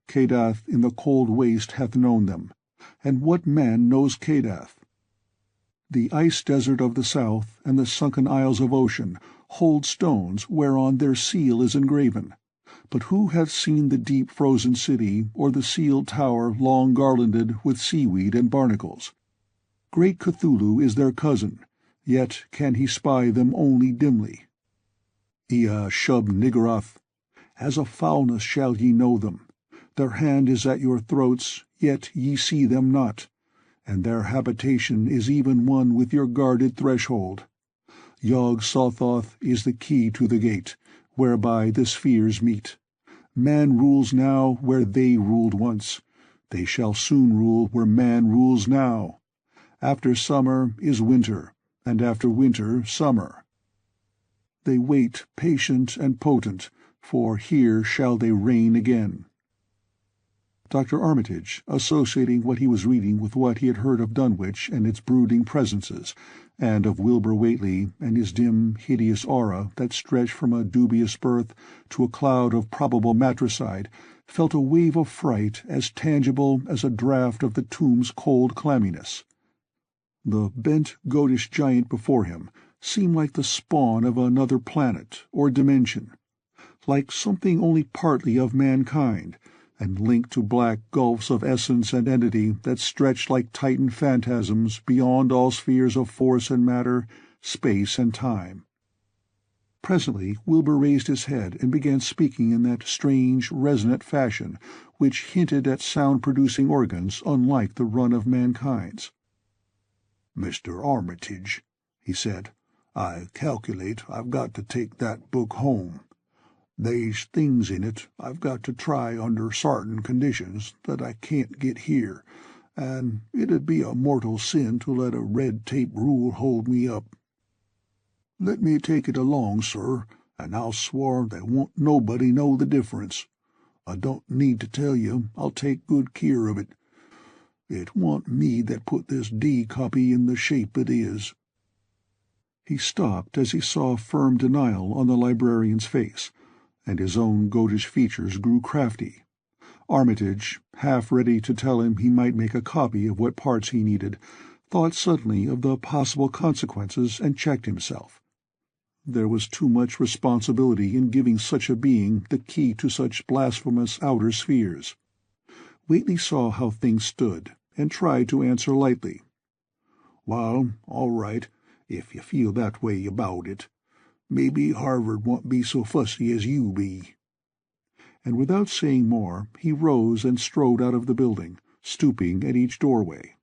Cadath in the cold waste hath known them, and what man knows Cadath? The ice desert of the south and the sunken isles of ocean hold stones whereon their seal is engraven, but who hath seen the deep frozen city or the sealed tower long garlanded with seaweed and barnacles? Great Cthulhu is their cousin, yet can he spy them only dimly. Ea Shub Niggurath, as a foulness shall ye know them. Their hand is at your throats, yet ye see them not, and their habitation is even one with your guarded threshold. 𝕄𝕚𝕚𝕚 is the key to the gate, whereby the spheres meet. Man rules now where they ruled once. They shall soon rule where man rules now. After summer is winter, and after winter summer. They wait patient and potent, for here shall they reign again. Dr. Armitage, associating what he was reading with what he had heard of Dunwich and its brooding presences, and of Wilbur Whateley and his dim, hideous aura that stretched from a dubious birth to a cloud of probable matricide, felt a wave of fright as tangible as a draught of the tomb's cold clamminess. The bent, goatish giant before him seemed like the spawn of another planet or dimension, like something only partly of mankind, and linked to black gulfs of essence and entity that stretched like Titan phantasms beyond all spheres of force and matter, space and time. Presently Wilbur raised his head and began speaking in that strange, resonant fashion which hinted at sound-producing organs unlike the run of mankind's. "Mr. Armitage," he said, "I calculate I've got to take that book home. They's things in it I've got to try under sartain conditions that I can't get here, and it'd be a mortal sin to let a red-tape rule hold me up. Let me take it along, sir, and I'll swar there won't nobody know the difference. I don't need to tell you I'll take good keer of it. It wa'n't me that put this D copy in the shape it is." He stopped as he saw firm denial on the librarian's face, and his own goatish features grew crafty. Armitage, half ready to tell him he might make a copy of what parts he needed, thought suddenly of the possible consequences and checked himself. There was too much responsibility in giving such a being the key to such blasphemous outer spheres. Whately saw how things stood, and tried to answer lightly. "Well, all right, if you feel that way about it. Maybe Harvard won't be so fussy as you be." And without saying more, he rose and strode out of the building, stooping at each doorway.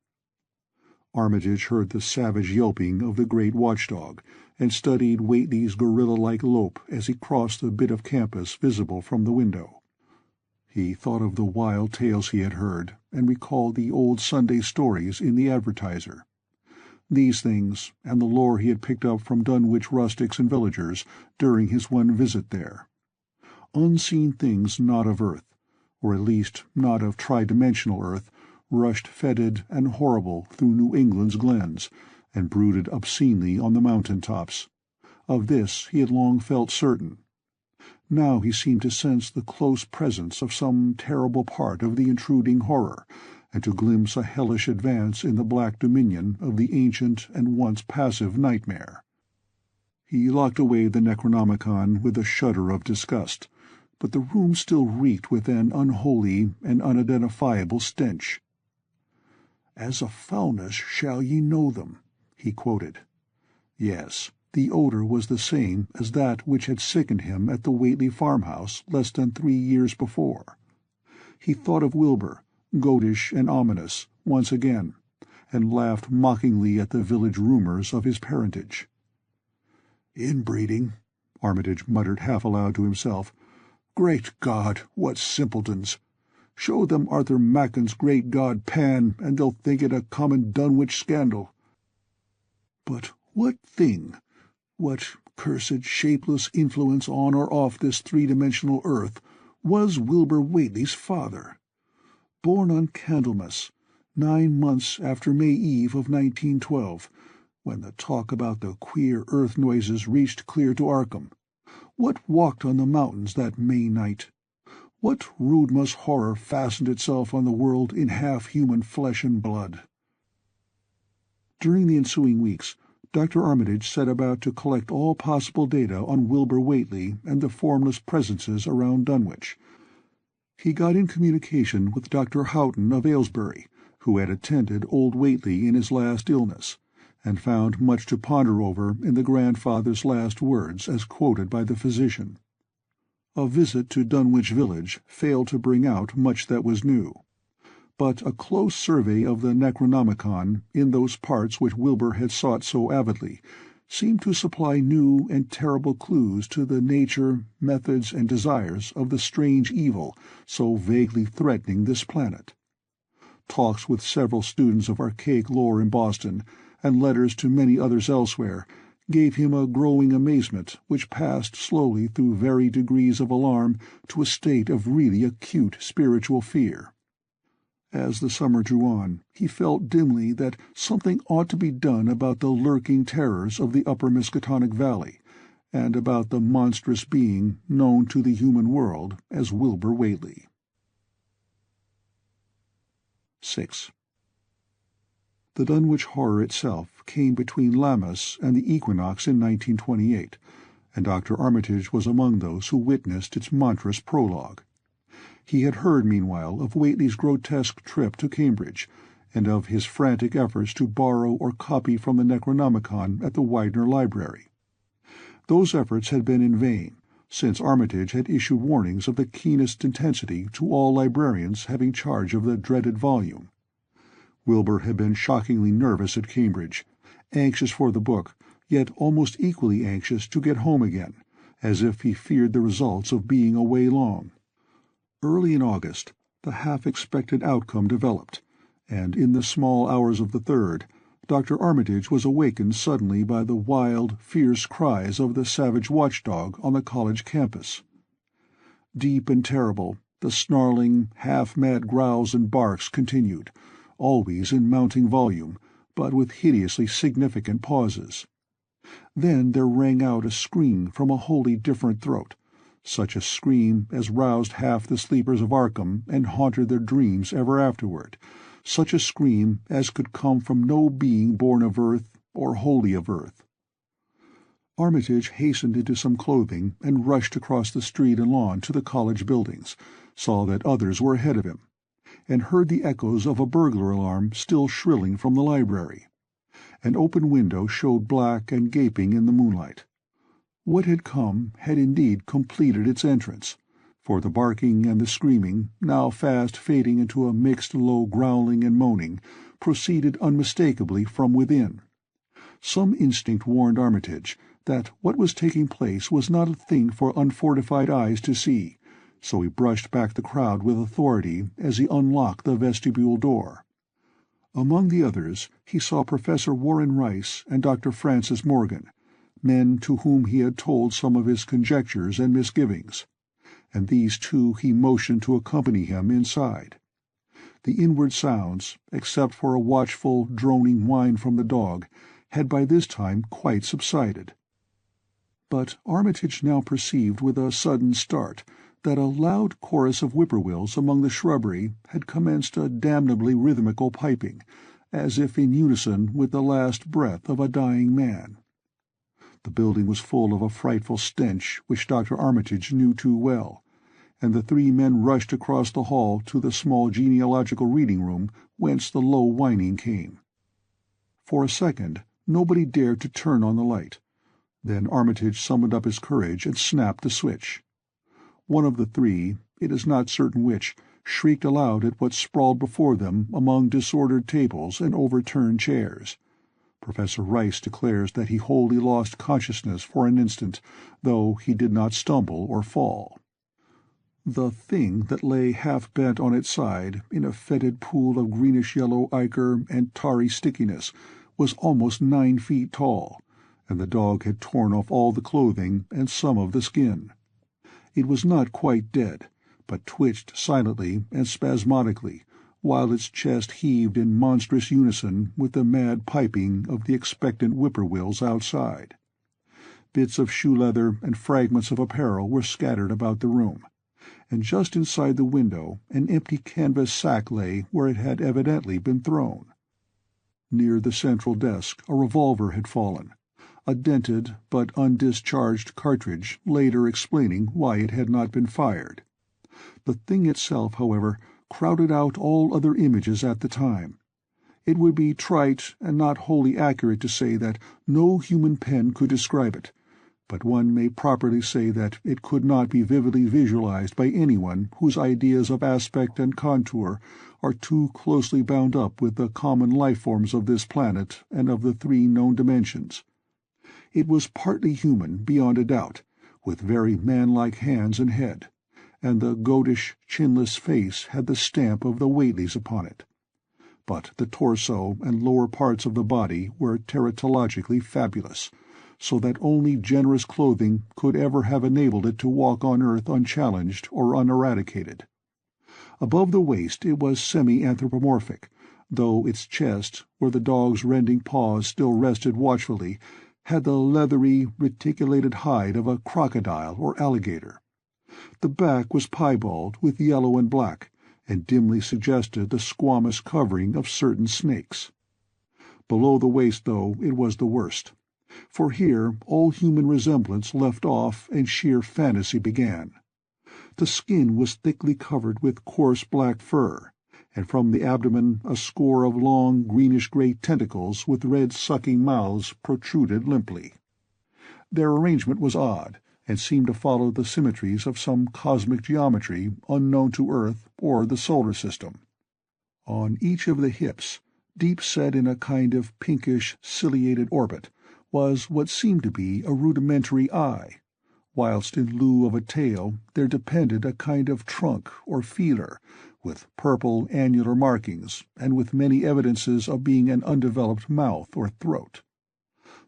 Armitage heard the savage yelping of the great watchdog, and studied Whately's gorilla-like lope as he crossed the bit of campus visible from the window. He thought of the wild tales he had heard, and recalled the old Sunday stories in the Advertiser. These things, and the lore he had picked up from Dunwich rustics and villagers during his one visit there. Unseen things not of earth, or at least not of tridimensional earth, rushed fetid and horrible through New England's glens, and brooded obscenely on the mountain-tops. Of this he had long felt certain. Now he seemed to sense the close presence of some terrible part of the intruding horror, and to glimpse a hellish advance in the black dominion of the ancient and once passive nightmare. He locked away the Necronomicon with a shudder of disgust, but the room still reeked with an unholy and unidentifiable stench. "As a foulness shall ye know them," he quoted. Yes, the odor was the same as that which had sickened him at the Whateley farmhouse less than 3 years before. He thought of Wilbur, goatish and ominous, once again, and laughed mockingly at the village rumors of his parentage. "Inbreeding," Armitage muttered half aloud to himself. "Great God, what simpletons! Show them Arthur Machen's great god Pan, and they'll think it a common Dunwich scandal. But what thing, what cursed shapeless influence on or off this three-dimensional earth, was Wilbur Whateley's father? Born on Candlemas, 9 months after May Eve of 1912, when the talk about the queer earth noises reached clear to Arkham. What walked on the mountains that May night? What 𝕋𝕙𝕬𝕬𝕪 horror fastened itself on the world in half-human flesh and blood? During the ensuing weeks, Dr. Armitage set about to collect all possible data on Wilbur Whateley and the formless presences around Dunwich. He got in communication with Dr. Houghton of Aylesbury, who had attended old Whateley in his last illness, and found much to ponder over in the grandfather's last words as quoted by the physician. A visit to Dunwich village failed to bring out much that was new, but a close survey of the Necronomicon in those parts which Wilbur had sought so avidly seemed to supply new and terrible clues to the nature, methods, and desires of the strange evil so vaguely threatening this planet. Talks with several students of archaic lore in Boston, and letters to many others elsewhere, gave him a growing amazement which passed slowly through varied degrees of alarm to a state of really acute spiritual fear. As the summer drew on, he felt dimly that something ought to be done about the lurking terrors of the upper Miskatonic Valley, and about the monstrous being known to the human world as Wilbur Whateley. 6. The Dunwich Horror itself came between Lammas and the equinox in 1928, and Dr. Armitage was among those who witnessed its monstrous prologue. He had heard, meanwhile, of Whateley's grotesque trip to Cambridge, and of his frantic efforts to borrow or copy from the Necronomicon at the Widener Library. Those efforts had been in vain, since Armitage had issued warnings of the keenest intensity to all librarians having charge of the dreaded volume. Wilbur had been shockingly nervous at Cambridge, anxious for the book, yet almost equally anxious to get home again, as if he feared the results of being away long. Early in August, the half-expected outcome developed, and in the small hours of the 3rd, Dr. Armitage was awakened suddenly by the wild, fierce cries of the savage watchdog on the college campus. Deep and terrible, the snarling, half-mad growls and barks continued, always in mounting volume, but with hideously significant pauses. Then there rang out a scream from a wholly different throat, such a scream as roused half the sleepers of Arkham and haunted their dreams ever afterward, such a scream as could come from no being born of earth or wholly of earth. Armitage hastened into some clothing and rushed across the street and lawn to the college buildings, saw that others were ahead of him, and heard the echoes of a burglar alarm still shrilling from the library. An open window showed black and gaping in the moonlight. What had come had indeed completed its entrance, for the barking and the screaming, now fast fading into a mixed low growling and moaning, proceeded unmistakably from within. Some instinct warned Armitage that what was taking place was not a thing for unfortified eyes to see, so he brushed back the crowd with authority as he unlocked the vestibule door. Among the others he saw Professor Warren Rice and Dr. Francis Morgan, men to whom he had told some of his conjectures and misgivings, and these two he motioned to accompany him inside. The inward sounds, except for a watchful, droning whine from the dog, had by this time quite subsided. But Armitage now perceived with a sudden start that a loud chorus of whippoorwills among the shrubbery had commenced a damnably rhythmical piping, as if in unison with the last breath of a dying man. The building was full of a frightful stench which Dr. Armitage knew too well, and the three men rushed across the hall to the small genealogical reading-room whence the low whining came. For a second nobody dared to turn on the light. Then Armitage summoned up his courage and snapped the switch. One of the three, it is not certain which, shrieked aloud at what sprawled before them among disordered tables and overturned chairs. Professor Rice declares that he wholly lost consciousness for an instant, though he did not stumble or fall. The thing that lay half-bent on its side in a fetid pool of greenish-yellow ichor and tarry stickiness was almost 9 feet tall, and the dog had torn off all the clothing and some of the skin. It was not quite dead, but twitched silently and spasmodically, while its chest heaved in monstrous unison with the mad piping of the expectant whippoorwills outside. Bits of shoe-leather and fragments of apparel were scattered about the room, and just inside the window an empty canvas sack lay where it had evidently been thrown. Near the central desk a revolver had fallen, a dented but undischarged cartridge later explaining why it had not been fired. The thing itself, however, crowded out all other images at the time. It would be trite and not wholly accurate to say that no human pen could describe it, but one may properly say that it could not be vividly visualized by anyone whose ideas of aspect and contour are too closely bound up with the common life-forms of this planet and of the 3 known dimensions. It was partly human, beyond a doubt, with very man-like hands and head, and the goatish, chinless face had the stamp of the Whateleys upon it. But the torso and lower parts of the body were teratologically fabulous, so that only generous clothing could ever have enabled it to walk on earth unchallenged or uneradicated. Above the waist it was semi-anthropomorphic, though its chest, where the dog's rending paws still rested watchfully, had the leathery, reticulated hide of a crocodile or alligator. The back was piebald with yellow and black, and dimly suggested the squamous covering of certain snakes. Below the waist, though, it was the worst, for here all human resemblance left off and sheer fantasy began. The skin was thickly covered with coarse black fur, and from the abdomen a score of long greenish-gray tentacles with red sucking mouths protruded limply. Their arrangement was odd, and seemed to follow the symmetries of some cosmic geometry unknown to Earth or the solar system. On each of the hips, deep set in a kind of pinkish, ciliated orbit, was what seemed to be a rudimentary eye, whilst in lieu of a tail there depended a kind of trunk or feeler, with purple annular markings, and with many evidences of being an undeveloped mouth or throat.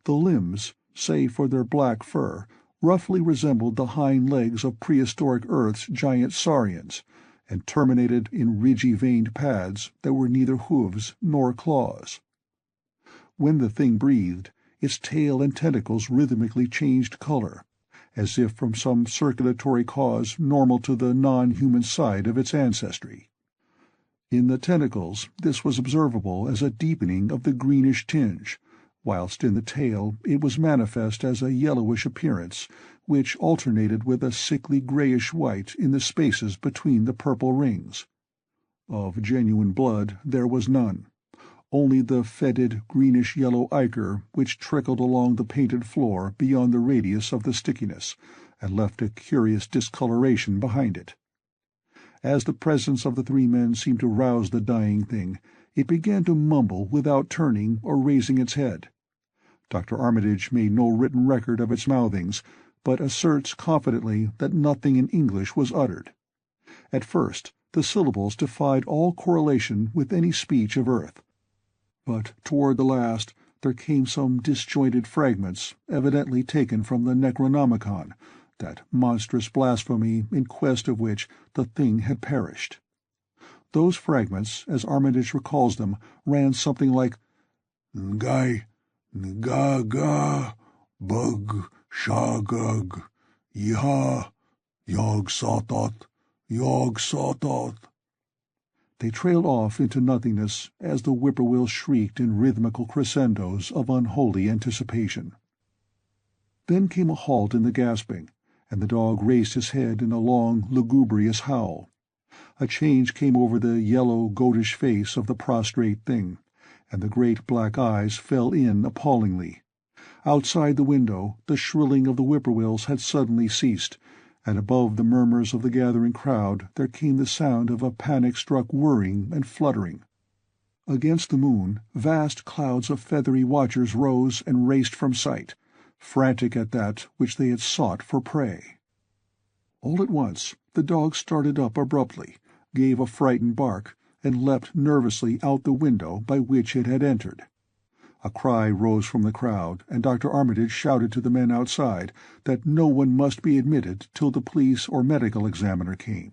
The limbs, save for their black fur, roughly resembled the hind legs of prehistoric Earth's giant saurians, and terminated in ridgy-veined pads that were neither hooves nor claws. When the thing breathed, its tail and tentacles rhythmically changed color, as if from some circulatory cause normal to the non-human side of its ancestry. In the tentacles this was observable as a deepening of the greenish tinge, whilst in the tail it was manifest as a yellowish appearance, which alternated with a sickly greyish-white in the spaces between the purple rings. Of genuine blood there was none, only the fetid greenish-yellow ichor which trickled along the painted floor beyond the radius of the stickiness, and left a curious discoloration behind it. As the presence of the 3 men seemed to rouse the dying thing, it began to mumble without turning or raising its head. Dr. Armitage made no written record of its mouthings, but asserts confidently that nothing in English was uttered. At first the syllables defied all correlation with any speech of Earth, but toward the last there came some disjointed fragments, evidently taken from the Necronomicon, that monstrous blasphemy in quest of which the thing had perished. Those fragments, as Armitage recalls them, ran something like "Ngai, Nga Ga, Bug, Shagug, Yah, Yog-Sothoth, Yog-Sothoth. They trailed off into nothingness as the whippoorwill shrieked in rhythmical crescendos of unholy anticipation. Then came a halt in the gasping, and the dog raised his head in a long, lugubrious howl. A change came over the yellow, goatish face of the prostrate thing, and the great black eyes fell in appallingly. Outside the window, the shrilling of the whippoorwills had suddenly ceased, and above the murmurs of the gathering crowd there came the sound of a panic-struck whirring and fluttering. Against the moon, vast clouds of feathery watchers rose and raced from sight, frantic at that which they had sought for prey. All at once the dog started up abruptly, gave a frightened bark, and leapt nervously out the window by which it had entered. A cry rose from the crowd, and Dr. Armitage shouted to the men outside that no one must be admitted till the police or medical examiner came.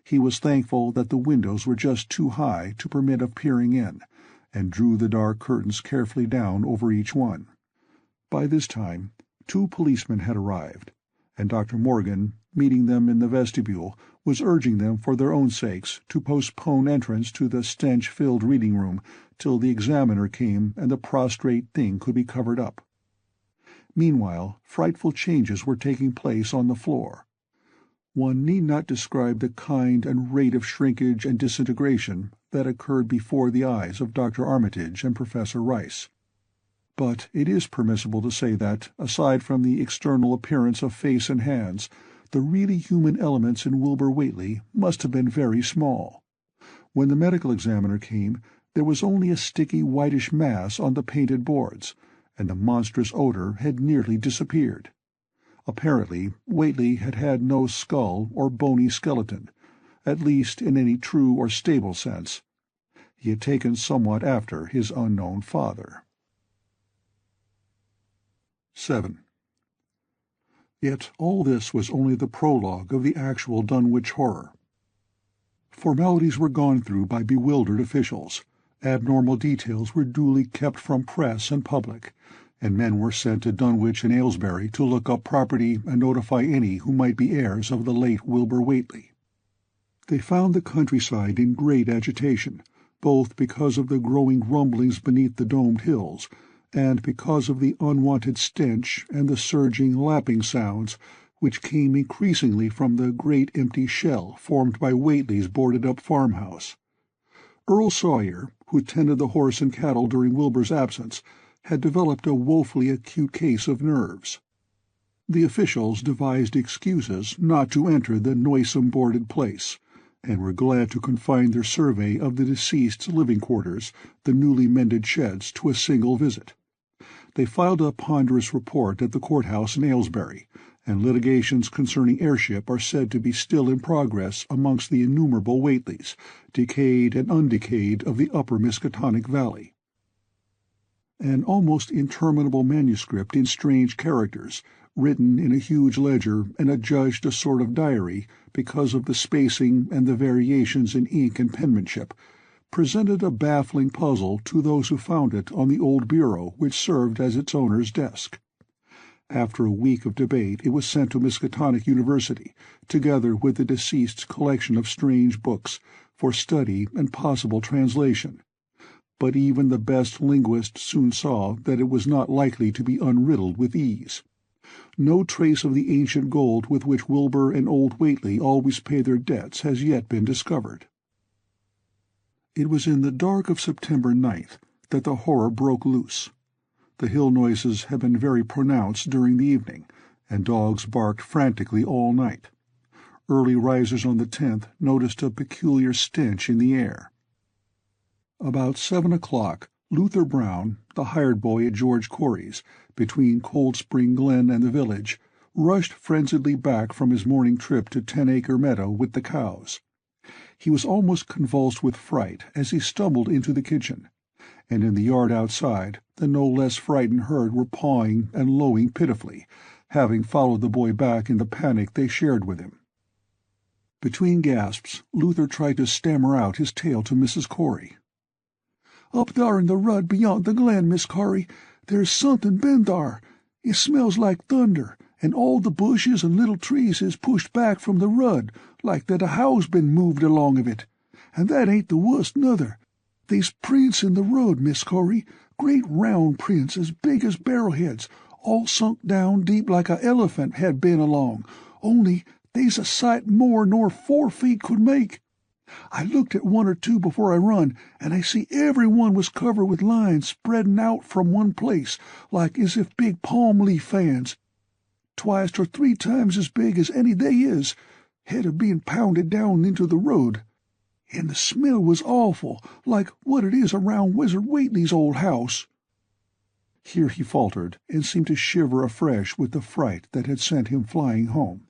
He was thankful that the windows were just too high to permit of peering in, and drew the dark curtains carefully down over each one. By this time 2 policemen had arrived, and Dr. Morgan, meeting them in the vestibule, was urging them for their own sakes to postpone entrance to the stench-filled reading-room till the examiner came and the prostrate thing could be covered up. Meanwhile, frightful changes were taking place on the floor. One need not describe the kind and rate of shrinkage and disintegration that occurred before the eyes of Dr. Armitage and Professor Rice. But it is permissible to say that, aside from the external appearance of face and hands, the really human elements in Wilbur Whateley must have been very small. When the medical examiner came, there was only a sticky whitish mass on the painted boards, and the monstrous odor had nearly disappeared. Apparently, Whateley had had no skull or bony skeleton, at least in any true or stable sense. He had taken somewhat after his unknown father. 7. Yet all this was only the prologue of the actual Dunwich Horror. Formalities were gone through by bewildered officials, abnormal details were duly kept from press and public, and men were sent to Dunwich and Aylesbury to look up property and notify any who might be heirs of the late Wilbur Whateley. They found the countryside in great agitation, both because of the growing rumblings beneath the domed hills, and because of the unwanted stench and the surging, lapping sounds which came increasingly from the great empty shell formed by Whateley's boarded-up farmhouse. Earl Sawyer, who tended the horse and cattle during Wilbur's absence, had developed a woefully acute case of nerves. The officials devised excuses not to enter the noisome boarded place, and were glad to confine their survey of the deceased's living quarters, the newly mended sheds, to a single visit. They filed a ponderous report at the courthouse in Aylesbury, and litigations concerning heirship are said to be still in progress amongst the innumerable Whateleys, decayed and undecayed, of the upper Miskatonic Valley. An almost interminable manuscript in strange characters, written in a huge ledger and adjudged a sort of diary because of the spacing and the variations in ink and penmanship, presented a baffling puzzle to those who found it on the old bureau which served as its owner's desk. After a week of debate it was sent to Miskatonic University, together with the deceased's collection of strange books, for study and possible translation. But even the best linguist soon saw that it was not likely to be unriddled with ease. No trace of the ancient gold with which Wilbur and old Whateley always pay their debts has yet been discovered. It was in the dark of September 9th that the horror broke loose. The hill noises had been very pronounced during the evening, and dogs barked frantically all night. Early risers on the 10th noticed a peculiar stench in the air. About 7 o'clock, Luther Brown, the hired boy at George Corey's, between Cold Spring Glen and the village, rushed frenziedly back from his morning trip to 10-acre Meadow with the cows. He was almost convulsed with fright as he stumbled into the kitchen, and in the yard outside the no less frightened herd were pawing and lowing pitifully, having followed the boy back in the panic they shared with him. Between gasps, Luther tried to stammer out his tale to Mrs. Corey. "Up thar in the rud beyont the glen, Miss Corey, there's somethin' been thar. It smells like thunder, and all the bushes and little trees is pushed back from the rud, like that a house been moved along of it. And that ain't the worst, nuther. They's prints in the rud, Miss Corey, great round prints as big as barrelheads, all sunk down deep like a elephant had been along, only they's a sight more nor 4 feet could make. I looked at 1 or 2 before I run, and I see every one was covered with lines spreadin' out from one place, like as if big palm leaf fans, twice or 3 times as big as any they is, had a being pounded down into the road. And the smell was awful, like what it is around Wizard Whateley's old house." Here he faltered, and seemed to shiver afresh with the fright that had sent him flying home.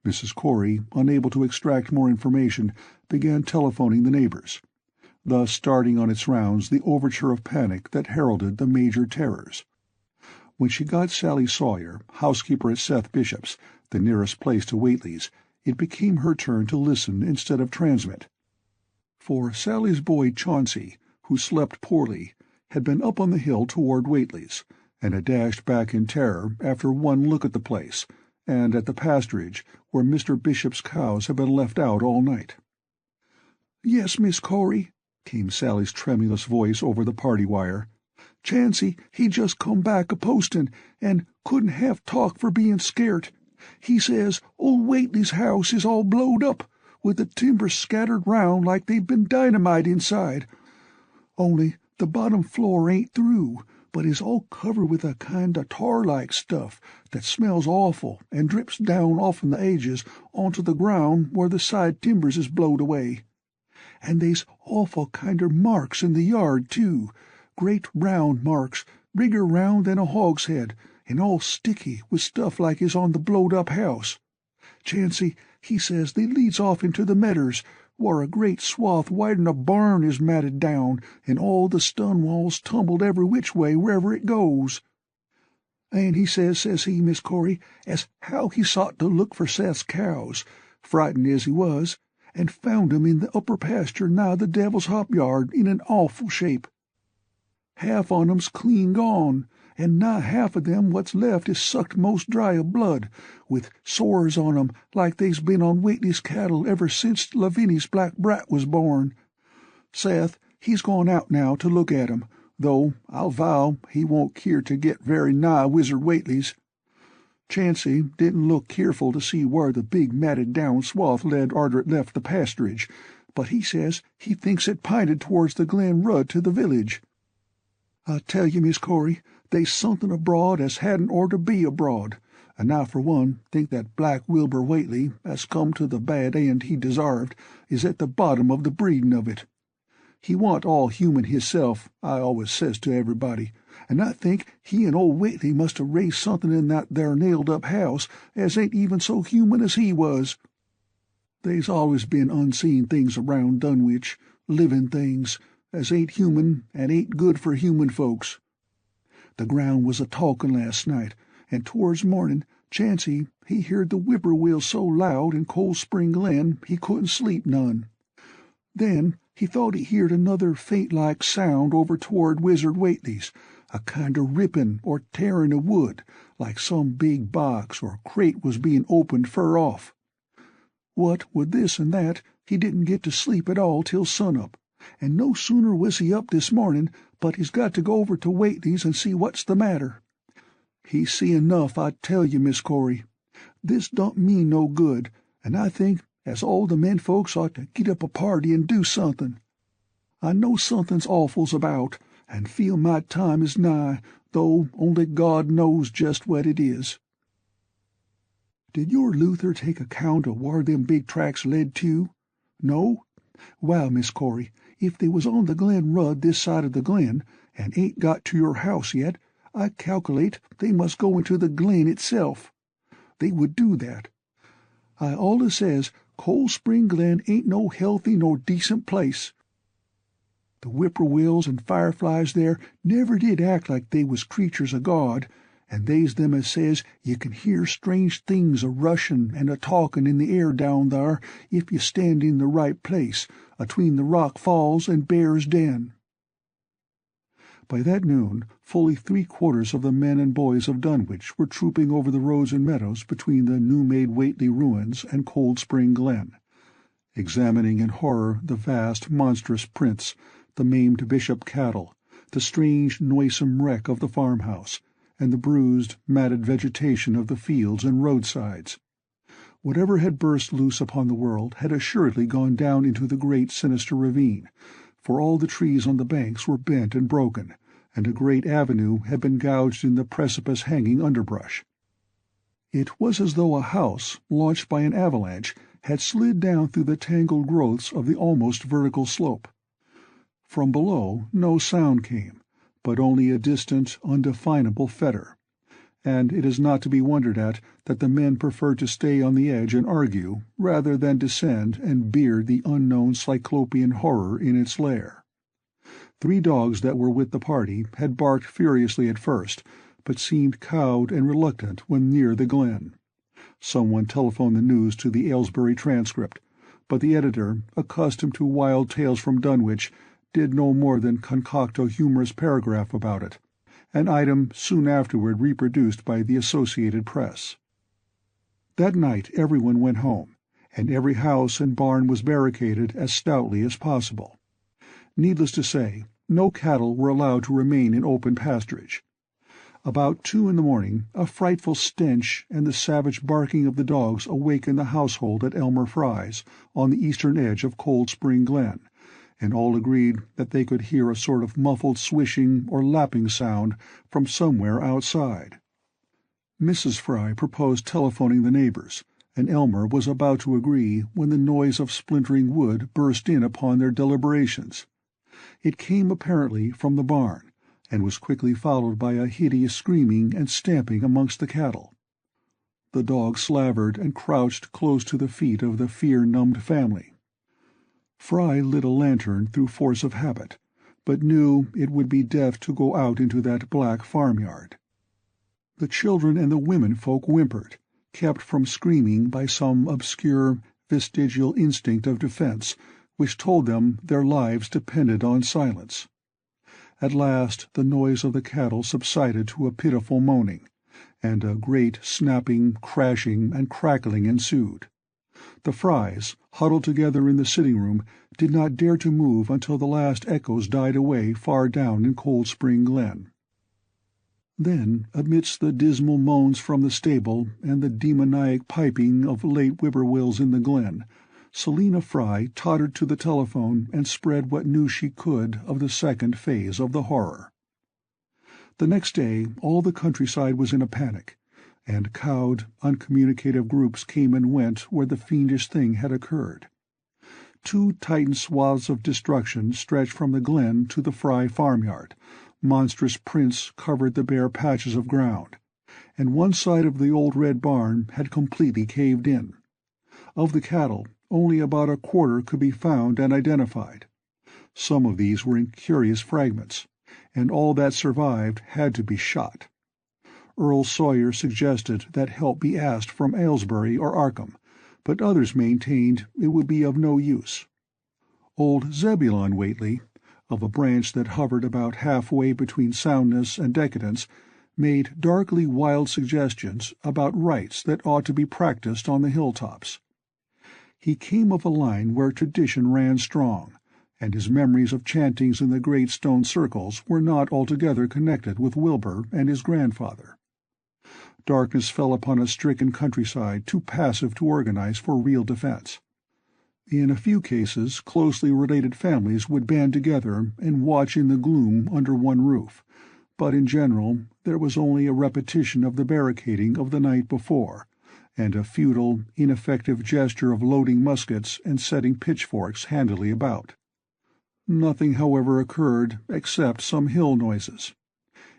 Mrs. Corey, unable to extract more information, began telephoning the neighbors, thus starting on its rounds the overture of panic that heralded the major terrors. When she got Sally Sawyer, housekeeper at Seth Bishop's, the nearest place to Whateley's, it became her turn to listen instead of transmit. For Sally's boy Chauncey, who slept poorly, had been up on the hill toward Whateley's, and had dashed back in terror after one look at the place, and at the pasturage where Mr. Bishop's cows had been left out all night. "Yes, Miss Corey," came Sally's tremulous voice over the party wire. "Chancey, he just come back a-postin', and couldn't half talk for being scairt. He says old Whateley's house is all blowed up, with the timbers scattered round like they'd been dynamite inside. Only the bottom floor ain't through, but is all covered with a kind of tar-like stuff that smells awful and drips down off'n the edges onto the ground where the side timbers is blowed away. And they's awful kinder marks in the yard, too, great round marks, bigger round than a hogshead, and all sticky with stuff like is on the blowed-up house. Chancey, he says they leads off into the medders, where a great swath wider'n a barn is matted down, and all the stun walls tumbled every which way wherever it goes. And he says he, Miss Corey, as how he sought to look for Seth's cows, frightened as he was, and found 'em in the upper pasture nigh the Devil's Hop Yard in an awful shape. Half on 'em's clean gone, and nigh half of them what's left is sucked most dry of blood, with sores on 'em like they's been on Whateley's cattle ever since Lavinia's black brat was born. Seth, he's gone out now to look at 'em, though I'll vow he won't keer to get very nigh Wizard Whateley's. Chancey didn't look keerful to see where the big matted down swath led arter it left the pasturage, but he says he thinks it pinted towards the Glen Rud to the village. I tell you, Miss Corey, they's something abroad as hadn't orter be abroad, and I for one think that black Wilbur Whateley, as come to the bad end he desarved, is at the bottom of the breedin' of it. He wa'n't all human hisself, I always says to everybody, and I think he and old Whateley must have raised something in that there nailed-up house as ain't even so human as he was. They's always been unseen things around Dunwich, livin' things, as ain't human and ain't good for human folks. The ground was a-talkin' last night, and towards morning Chancey he heard the whippoorwills so loud in Cold Spring Glen he couldn't sleep none. Then he thought he heard another faint-like sound over toward Wizard Whateley's, a kind of rippin' or tearing of wood, like some big box or crate was being opened fur off. What with this and that, he didn't get to sleep at all till sunup, and no sooner was he up this morning but he's got to go over to Whateley's and see what's the matter. He's seen enough, I tell you, Miss Corey. This don't mean no good, and I think as all the men folks ought to get up a party and do something. I know something's awful's about, and feel my time is nigh, though only God knows just what it is." "Did your Luther take account of where them big tracks led to? No? Well, Miss Corey, if they was on the Glen Rud this side of the glen, and ain't got to your house yet, I calculate they must go into the glen itself. They would do that. I allus says Cold Spring Glen ain't no healthy nor decent place. The whippoorwills and fireflies there never did act like they was creatures o' God, and they's them as says you can hear strange things a-rushin' and a-talkin' in the air down thar if you stand in the right place, atween the Rock Falls and Bear's Den. By that noon fully three-quarters of the men and boys of Dunwich were trooping over the roads and meadows between the 𝕋𝕙𝕬𝕙𝕬𝕬 ruins and Cold Spring Glen, examining in horror the vast monstrous prints, the maimed bishop cattle, the strange noisome wreck of the farmhouse, and the bruised, matted vegetation of the fields and roadsides. Whatever had burst loose upon the world had assuredly gone down into the great sinister ravine, for all the trees on the banks were bent and broken, and a great avenue had been gouged in the precipice-hanging underbrush. It was as though a house, launched by an avalanche, had slid down through the tangled growths of the almost vertical slope. From below no sound came, but only a distant, undefinable fetor, and it is not to be wondered at that the men preferred to stay on the edge and argue, rather than descend and beard the unknown cyclopean horror in its lair. 3 dogs that were with the party had barked furiously at first, but seemed cowed and reluctant when near the glen. Someone telephoned the news to the Aylesbury Transcript, but the editor, accustomed to wild tales from Dunwich, did no more than concoct a humorous paragraph about it, an item soon afterward reproduced by the Associated Press. That night everyone went home, and every house and barn was barricaded as stoutly as possible. Needless to say, no cattle were allowed to remain in open pasturage. About 2 in the morning a frightful stench and the savage barking of the dogs awakened the household at Elmer Fry's, on the eastern edge of Cold Spring Glen, and all agreed that they could hear a sort of muffled swishing or lapping sound from somewhere outside. Mrs. Fry proposed telephoning the neighbors, and Elmer was about to agree when the noise of splintering wood burst in upon their deliberations. It came apparently from the barn, and was quickly followed by a hideous screaming and stamping amongst the cattle. The dog slavered and crouched close to the feet of the fear-numbed family. Fry lit a lantern through force of habit, but knew it would be death to go out into that black farmyard. The children and the women-folk whimpered, kept from screaming by some obscure, vestigial instinct of defense, which told them their lives depended on silence. At last the noise of the cattle subsided to a pitiful moaning, and a great snapping, crashing, and crackling ensued. The Frys, huddled together in the sitting-room, did not dare to move until the last echoes died away far down in Cold Spring Glen. Then, amidst the dismal moans from the stable and the demoniac piping of late whippoorwills in the glen, Selina Fry tottered to the telephone and spread what news she could of the second phase of the horror. The next day all the countryside was in a panic, and cowed, uncommunicative groups came and went where the fiendish thing had occurred. 2 titan swaths of destruction stretched from the glen to the Fry farmyard. Monstrous prints covered the bare patches of ground, and one side of the old red barn had completely caved in. Of the cattle, only about a quarter could be found and identified. Some of these were in curious fragments, and all that survived had to be shot. Earl Sawyer suggested that help be asked from Aylesbury or Arkham, but others maintained it would be of no use. Old Zebulon Whateley, of a branch that hovered about halfway between soundness and decadence, made darkly wild suggestions about rites that ought to be practiced on the hilltops. He came of a line where tradition ran strong, and his memories of chantings in the great stone circles were not altogether connected with Wilbur and his grandfather. Darkness fell upon a stricken countryside too passive to organize for real defense. In a few cases closely related families would band together and watch in the gloom under one roof, but in general there was only a repetition of the barricading of the night before, and a futile, ineffective gesture of loading muskets and setting pitchforks handily about. Nothing, however, occurred except some hill noises,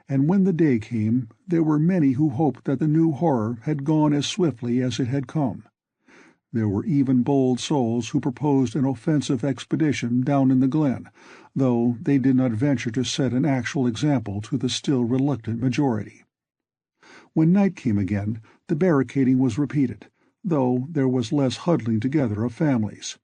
and when the day came there were many who hoped that the new horror had gone as swiftly as it had come. There were even bold souls who proposed an offensive expedition down in the glen, though they did not venture to set an actual example to the still reluctant majority. When night came again, the barricading was repeated, though there was less huddling together of families.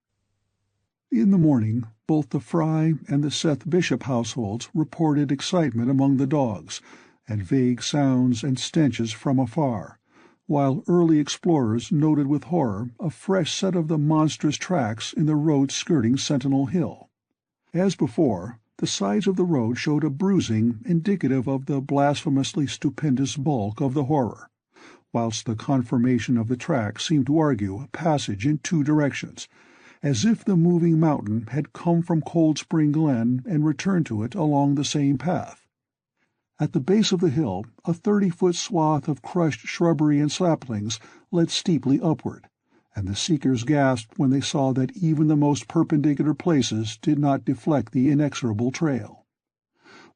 In the morning Both the Fry and the Seth Bishop households reported excitement among the dogs, and vague sounds and stenches from afar, while early explorers noted with horror a fresh set of the monstrous tracks in the road skirting Sentinel Hill. As before, the sides of the road showed a bruising indicative of the blasphemously stupendous bulk of the horror, whilst the conformation of the track seemed to argue a passage in two directions, as if the moving mountain had come from Cold Spring Glen and returned to it along the same path. At the base of the hill, a 30-foot swath of crushed shrubbery and saplings led steeply upward, and the seekers gasped when they saw that even the most perpendicular places did not deflect the inexorable trail.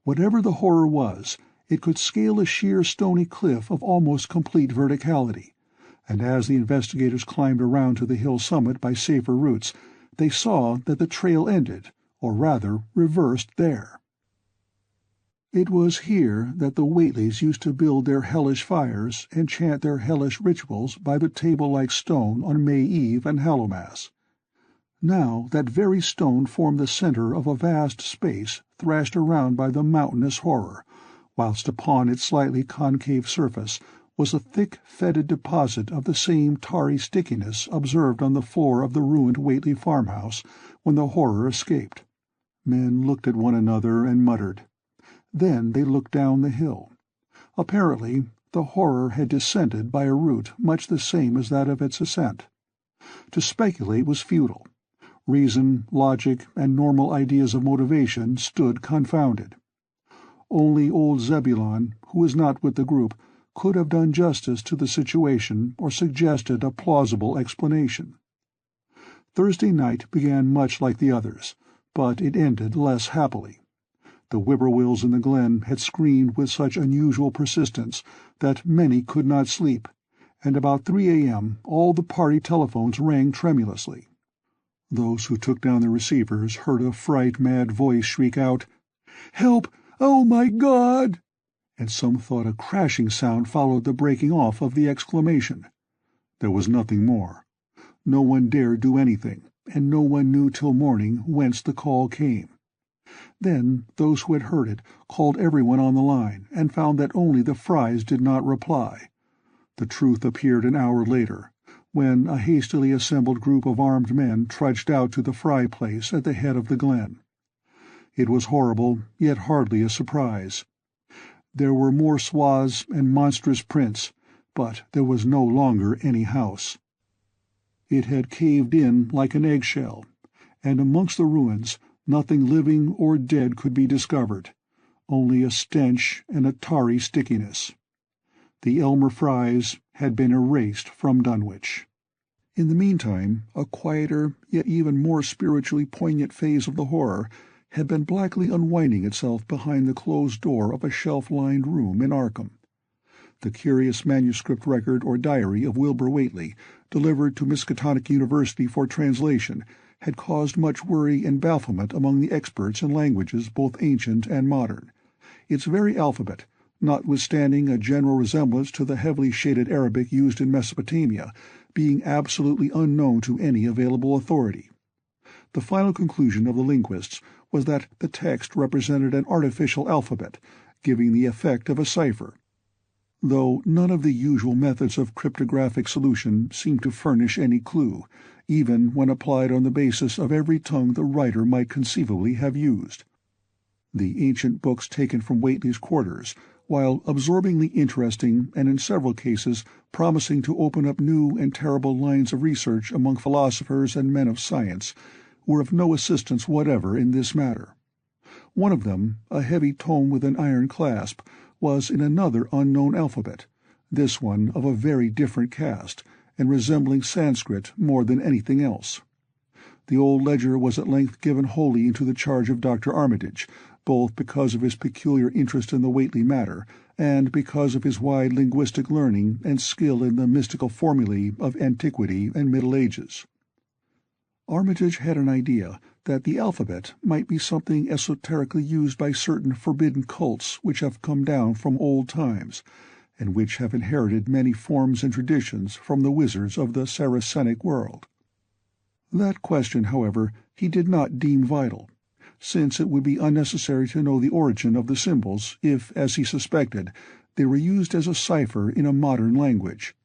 Whatever the horror was, it could scale a sheer stony cliff of almost complete verticality, and as the investigators climbed around to the hill summit by safer routes, they saw that the trail ended, or rather reversed, there. It was here that the Whateleys used to build their hellish fires and chant their hellish rituals by the table-like stone on May Eve and Hallowmass. Now that very stone formed the centre of a vast space thrashed around by the mountainous horror, whilst upon its slightly concave surface was a thick, fetid deposit of the same tarry stickiness observed on the floor of the ruined Whateley farmhouse when the horror escaped. Men looked at one another and muttered. Then they looked down the hill. Apparently, the horror had descended by a route much the same as that of its ascent. To speculate was futile. Reason, logic, and normal ideas of motivation stood confounded. Only old Zebulon, who was not with the group, could have done justice to the situation or suggested a plausible explanation. Thursday night began much like the others, but it ended less happily. The whippoorwills in the glen had screamed with such unusual persistence that many could not sleep, and about 3 a.m. all the party telephones rang tremulously. Those who took down the receivers heard a fright-mad voice shriek out, "Help! Oh, my God!" and some thought a crashing sound followed the breaking off of the exclamation. There was nothing more. No one dared do anything, and no one knew till morning whence the call came. Then those who had heard it called everyone on the line, and found that only the Frys did not reply. The truth appeared an hour later, when a hastily assembled group of armed men trudged out to the Fry place at the head of the glen. It was horrible, yet hardly a surprise. There were more swaths and monstrous prints, but there was no longer any house. It had caved in like an eggshell, and amongst the ruins nothing living or dead could be discovered, only a stench and a tarry stickiness. The Aylmer Frys had been erased from Dunwich. In the meantime, a quieter, yet even more spiritually poignant phase of the horror had been blackly unwinding itself behind the closed door of a shelf-lined room in Arkham. The curious manuscript record or diary of Wilbur Whateley, delivered to Miskatonic University for translation, had caused much worry and bafflement among the experts in languages both ancient and modern. Its very alphabet, notwithstanding a general resemblance to the heavily shaded Arabic used in Mesopotamia, being absolutely unknown to any available authority. The final conclusion of the linguists was that the text represented an artificial alphabet, giving the effect of a cipher, though none of the usual methods of cryptographic solution seemed to furnish any clue, even when applied on the basis of every tongue the writer might conceivably have used. The ancient books taken from Whateley's quarters, while absorbingly interesting and in several cases promising to open up new and terrible lines of research among philosophers and men of science, were of no assistance whatever in this matter. One of them, a heavy tome with an iron clasp, was in another unknown alphabet, this one of a very different cast, and resembling Sanskrit more than anything else. The old ledger was at length given wholly into the charge of Dr. Armitage, both because of his peculiar interest in the Whateley matter, and because of his wide linguistic learning and skill in the mystical formulae of antiquity and Middle Ages. Armitage had an idea that the alphabet might be something esoterically used by certain forbidden cults which have come down from old times, and which have inherited many forms and traditions from the wizards of the Saracenic world. That question, however, he did not deem vital, since it would be unnecessary to know the origin of the symbols if, as he suspected, they were used as a cipher in a modern language.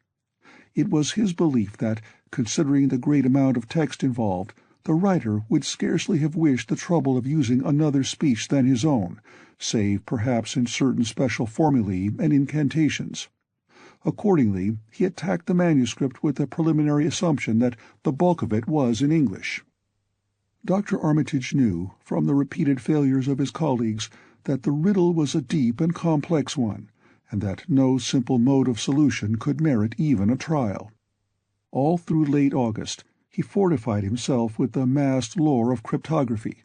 It was his belief that, considering the great amount of text involved, the writer would scarcely have wished the trouble of using another speech than his own, save perhaps in certain special formulae and incantations. Accordingly, he attacked the manuscript with the preliminary assumption that the bulk of it was in English. Dr. Armitage knew, from the repeated failures of his colleagues, that the riddle was a deep and complex one, and that no simple mode of solution could merit even a trial. All through late August he fortified himself with the massed lore of cryptography,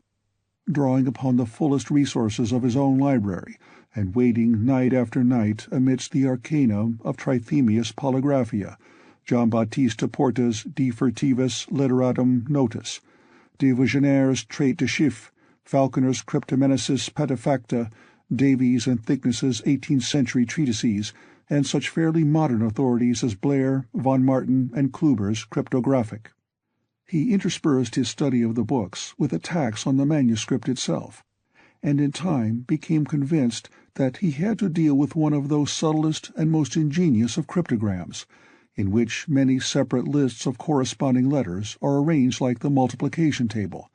drawing upon the fullest resources of his own library, and wading night after night amidst the arcana of Trithemius' Polygraphia, Giambattista Porta's De Furtivis Literatum Notis, de Visionaire's Trait de Chiffre, Falconer's Cryptomenesis Patefacta, Davies and Thickness's 18th-century treatises, and such fairly modern authorities as Blair, von Martin, and Kluber's Cryptographic. He interspersed his study of the books with attacks on the manuscript itself, and in time became convinced that he had to deal with one of those subtlest and most ingenious of cryptograms, in which many separate lists of corresponding letters are arranged like the multiplication table,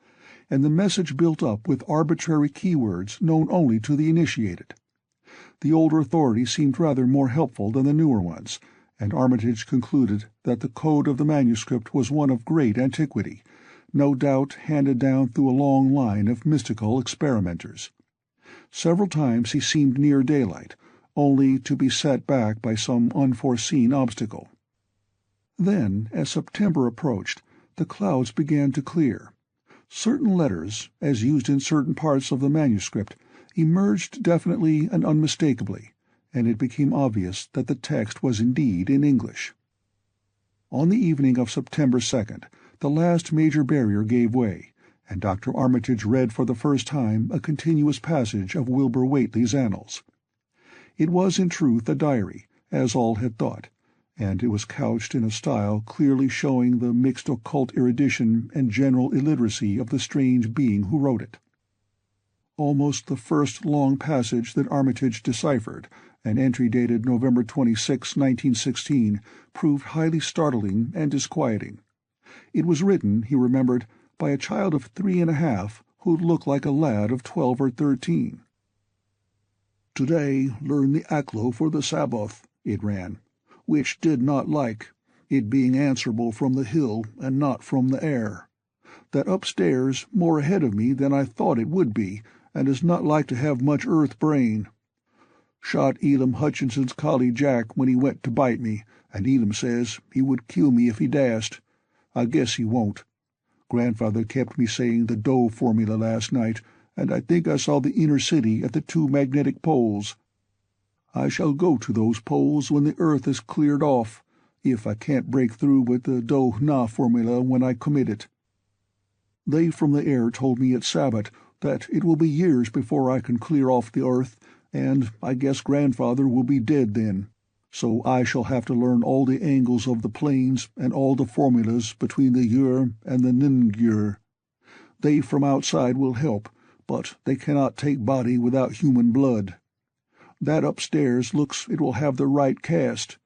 and the message built up with arbitrary keywords known only to the initiated. The older authorities seemed rather more helpful than the newer ones, and Armitage concluded that the code of the manuscript was one of great antiquity, no doubt handed down through a long line of mystical experimenters. Several times he seemed near daylight, only to be set back by some unforeseen obstacle. Then, as September approached, the clouds began to clear. Certain letters, as used in certain parts of the manuscript, emerged definitely and unmistakably, and it became obvious that the text was indeed in English. On the evening of September 2nd, the last major barrier gave way, and Dr. Armitage read for the first time a continuous passage of Wilbur Whateley's Annals. It was in truth a diary, as all had thought, and it was couched in a style clearly showing the mixed occult erudition and general illiteracy of the strange being who wrote it. Almost the first long passage that Armitage deciphered, an entry dated November 26, 1916, proved highly startling and disquieting. It was written, he remembered, by a child of 3½ who looked like a lad of 12 or 13. "Today learn the Aklo for the Sabbath," it ran, "which did not like, it being answerable from the hill and not from the air. That upstairs more ahead of me than I thought it would be, and is not like to have much earth brain. Shot Elam Hutchinson's collie Jack when he went to bite me, and Elam says he would kill me if he dast. I guess he won't. Grandfather kept me saying the Doe formula last night, and I think I saw the inner city at the 2 magnetic poles. I shall go to those poles when the earth is cleared off, if I can't break through with the Do-Hna formula when I commit it. They from the air told me at Sabbath that it will be years before I can clear off the earth, and I guess Grandfather will be dead then, so I shall have to learn all the angles of the planes and all the formulas between the Ur and the Nngür. They from outside will help, but they cannot take body without human blood. That upstairs looks it will have the right cast.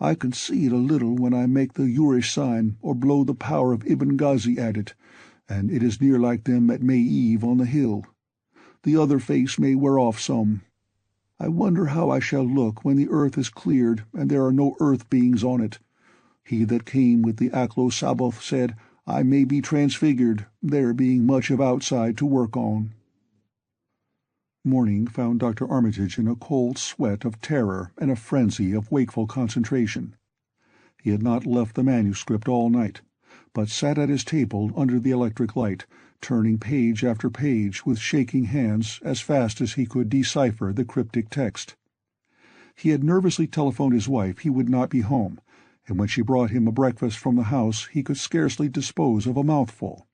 I can see it a little when I make the Urish sign or blow the power of Ibn Ghazi at it, and it is near like them at May Eve on the hill. The other face may wear off some. I wonder how I shall look when the earth is cleared and there are no earth beings on it. He that came with the Aklo Sabbath said, I may be transfigured, there being much of outside to work on. Morning found Dr. Armitage in a cold sweat of terror and a frenzy of wakeful concentration. He had not left the manuscript all night, but sat at his table under the electric light, turning page after page with shaking hands as fast as he could decipher the cryptic text. He had nervously telephoned his wife he would not be home, and when she brought him a breakfast from the house he could scarcely dispose of a mouthful.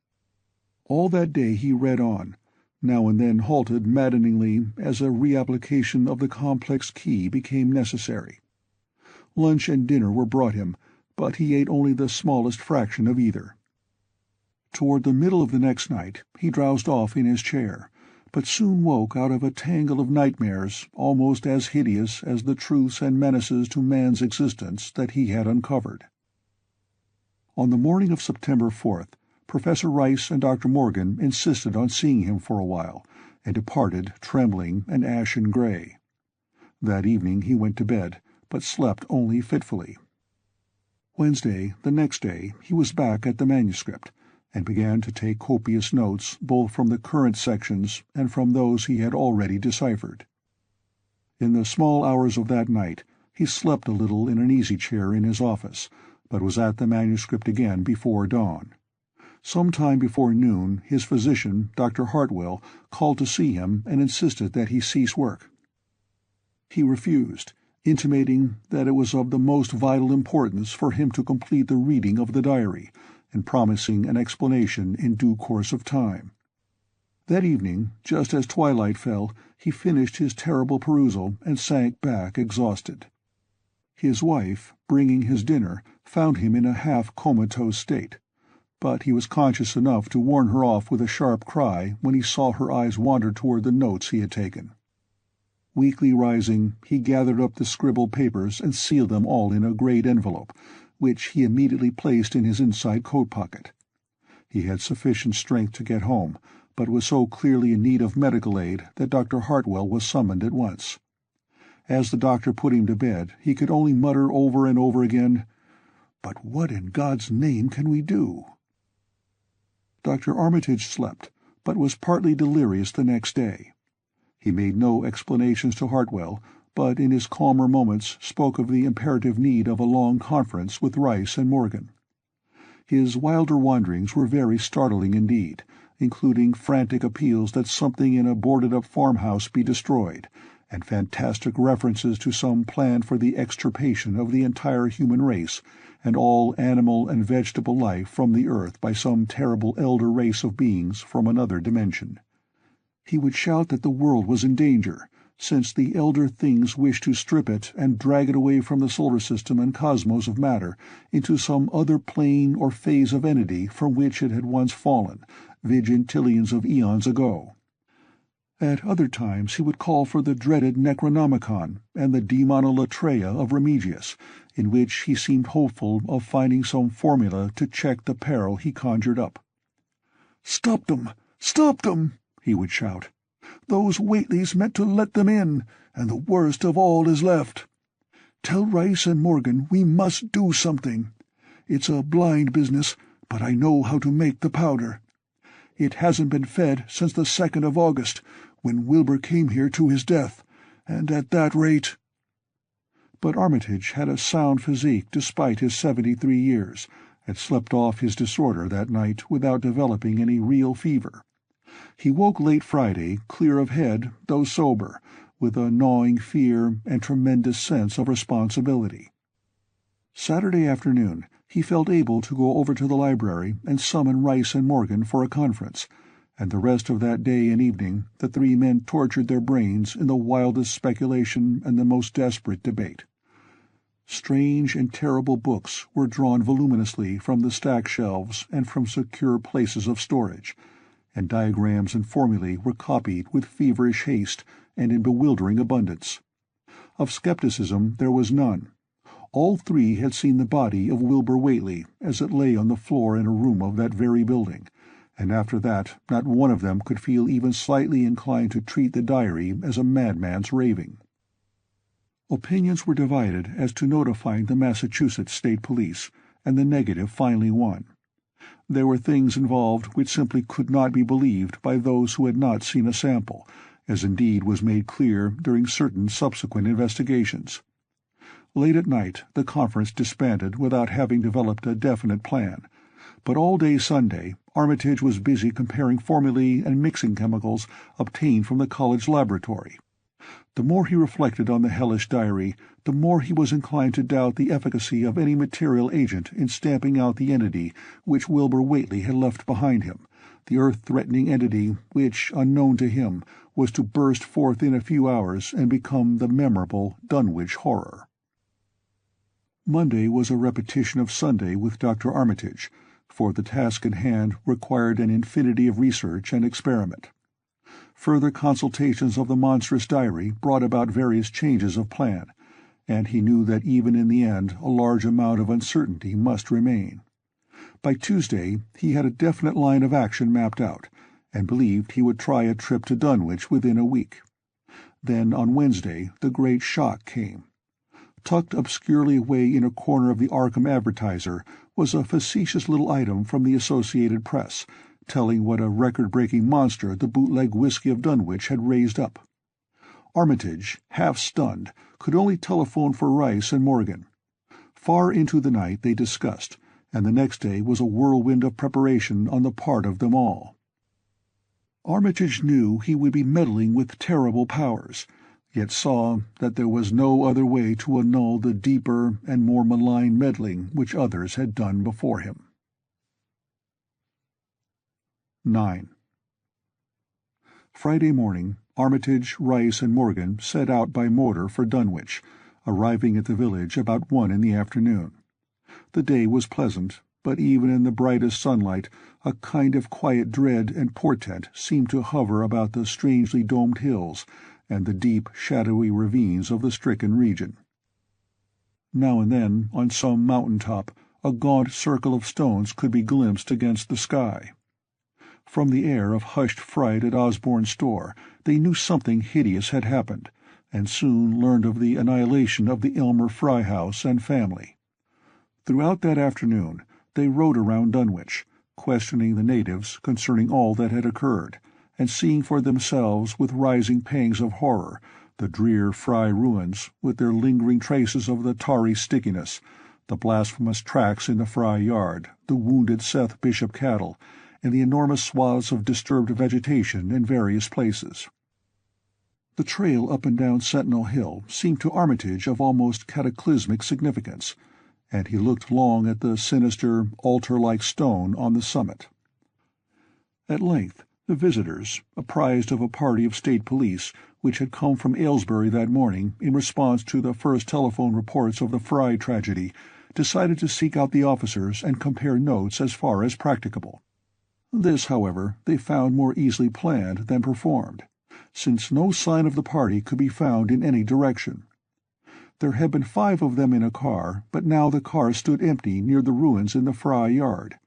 All that day he read on, now and then halted maddeningly as a reapplication of the complex key became necessary. Lunch and dinner were brought him, but he ate only the smallest fraction of either. Toward the middle of the next night he drowsed off in his chair, but soon woke out of a tangle of nightmares almost as hideous as the truths and menaces to man's existence that he had uncovered. On the morning of September 4th, Professor Rice and Dr. Morgan insisted on seeing him for a while, and departed trembling and ashen-gray. That evening he went to bed, but slept only fitfully. Wednesday, the next day, he was back at the manuscript, and began to take copious notes both from the current sections and from those he had already deciphered. In the small hours of that night he slept a little in an easy-chair in his office, but was at the manuscript again before dawn. Some time before noon his physician, Dr. Hartwell, called to see him and insisted that he cease work. He refused, intimating that it was of the most vital importance for him to complete the reading of the diary, and promising an explanation in due course of time. That evening, just as twilight fell, he finished his terrible perusal and sank back exhausted. His wife, bringing his dinner, found him in a half-comatose state, but he was conscious enough to warn her off with a sharp cry when he saw her eyes wander toward the notes he had taken. Weakly rising, he gathered up the scribbled papers and sealed them all in a great envelope, which he immediately placed in his inside coat pocket. He had sufficient strength to get home, but was so clearly in need of medical aid that Dr. Hartwell was summoned at once. As the doctor put him to bed, he could only mutter over and over again, "But what in God's name can we do?" Dr. Armitage slept, but was partly delirious the next day. He made no explanations to Hartwell, but in his calmer moments spoke of the imperative need of a long conference with Rice and Morgan. His wilder wanderings were very startling indeed, including frantic appeals that something in a boarded-up farmhouse be destroyed, and fantastic references to some plan for the extirpation of the entire human race and all animal and vegetable life from the earth by some terrible elder race of beings from another dimension. He would shout that the world was in danger, since the elder things wished to strip it and drag it away from the solar system and cosmos of matter into some other plane or phase of entity from which it had once fallen, vigintillions of eons ago. At other times he would call for the dreaded Necronomicon and the 𝕋𝕙𝕄𝕚𝕙𝕪 of Remigius, in which he seemed hopeful of finding some formula to check the peril he conjured up. "Stop them! Stop them!" he would shout. "Those Whateleys meant to let them in, and the worst of all is left. Tell Rice and Morgan we must do something. It's a blind business, but I know how to make the powder. It hasn't been fed since the 2nd of August, when Wilbur came here to his death, and at that rate—" But Armitage had a sound physique despite his 73 years, and slept off his disorder that night without developing any real fever. He woke late Friday, clear of head, though sober, with a gnawing fear and tremendous sense of responsibility. Saturday afternoon he felt able to go over to the library and summon Rice and Morgan for a conference, and the rest of that day and evening the three men tortured their brains in the wildest speculation and the most desperate debate. Strange and terrible books were drawn voluminously from the stack shelves and from secure places of storage, and diagrams and formulae were copied with feverish haste and in bewildering abundance. Of skepticism there was none. All three had seen the body of Wilbur Whateley as it lay on the floor in a room of that very building, and after that not one of them could feel even slightly inclined to treat the diary as a madman's raving. Opinions were divided as to notifying the Massachusetts State Police, and the negative finally won. There were things involved which simply could not be believed by those who had not seen a sample, as indeed was made clear during certain subsequent investigations. Late at night the conference disbanded without having developed a definite plan, but all day Sunday Armitage was busy comparing formulae and mixing chemicals obtained from the college laboratory. The more he reflected on the hellish diary, the more he was inclined to doubt the efficacy of any material agent in stamping out the entity which Wilbur Whateley had left behind him, the earth-threatening entity which, unknown to him, was to burst forth in a few hours and become the memorable Dunwich Horror. Monday was a repetition of Sunday with Dr. Armitage, for the task in hand required an infinity of research and experiment. Further consultations of the monstrous diary brought about various changes of plan, and he knew that even in the end a large amount of uncertainty must remain. By Tuesday he had a definite line of action mapped out, and believed he would try a trip to Dunwich within a week. Then on Wednesday the great shock came. Tucked obscurely away in a corner of the Arkham Advertiser was a facetious little item from the Associated Press, telling what a record-breaking monster the bootleg whiskey of Dunwich had raised up. Armitage, half stunned, could only telephone for Rice and Morgan. Far into the night they discussed, and the next day was a whirlwind of preparation on the part of them all. Armitage knew he would be meddling with terrible powers, yet saw that there was no other way to annul the deeper and more malign meddling which others had done before him. 9. Friday morning, Armitage, Rice, and Morgan set out by motor for Dunwich, arriving at the village about 1 in the afternoon. The day was pleasant, but even in the brightest sunlight a kind of quiet dread and portent seemed to hover about the strangely domed hills and the deep, shadowy ravines of the stricken region. Now and then, on some mountain-top, a gaunt circle of stones could be glimpsed against the sky. From the air of hushed fright at Osborne's store they knew something hideous had happened, and soon learned of the annihilation of the 𝕄𝕚𝕬𝕓 house and family. Throughout that afternoon they rode around Dunwich, questioning the natives concerning all that had occurred, and seeing for themselves with rising pangs of horror the drear Fry ruins, with their lingering traces of the tarry stickiness, the blasphemous tracks in the Fry yard, the wounded Seth Bishop cattle, and the enormous swaths of disturbed vegetation in various places. The trail up and down Sentinel Hill seemed to Armitage of almost cataclysmic significance, and he looked long at the sinister, altar-like stone on the summit. At length the visitors, apprised of a party of state police which had come from Aylesbury that morning in response to the first telephone reports of the Fry tragedy, decided to seek out the officers and compare notes as far as practicable. This, however, they found more easily planned than performed, since no sign of the party could be found in any direction. There had been 5 of them in a car, but now the car stood empty near the ruins in the Fry yard.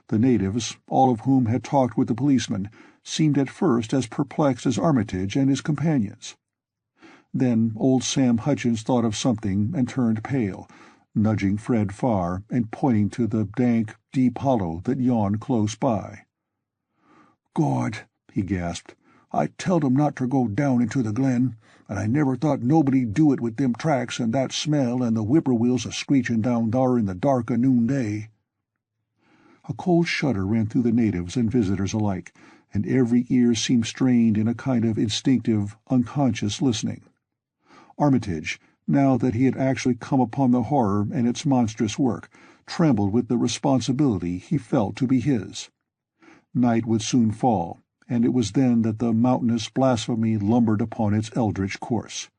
The natives, all of whom had talked with the policeman, seemed at first as perplexed as Armitage and his companions. Then old Sam Hutchins thought of something and turned pale, nudging Fred Farr and pointing to the dank, deep hollow that yawned close by. "God," he gasped, "I telled 'em not ter go down into the glen, and I never thought nobody'd do it with them tracks and that smell and the whippoorwills a-screechin' down thar in the dark o' noonday." A cold shudder ran through the natives and visitors alike, and every ear seemed strained in a kind of instinctive, unconscious listening. Armitage, now that he had actually come upon the horror and its monstrous work, trembled with the responsibility he felt to be his. Night would soon fall, and it was then that the mountainous blasphemy lumbered upon its eldritch course.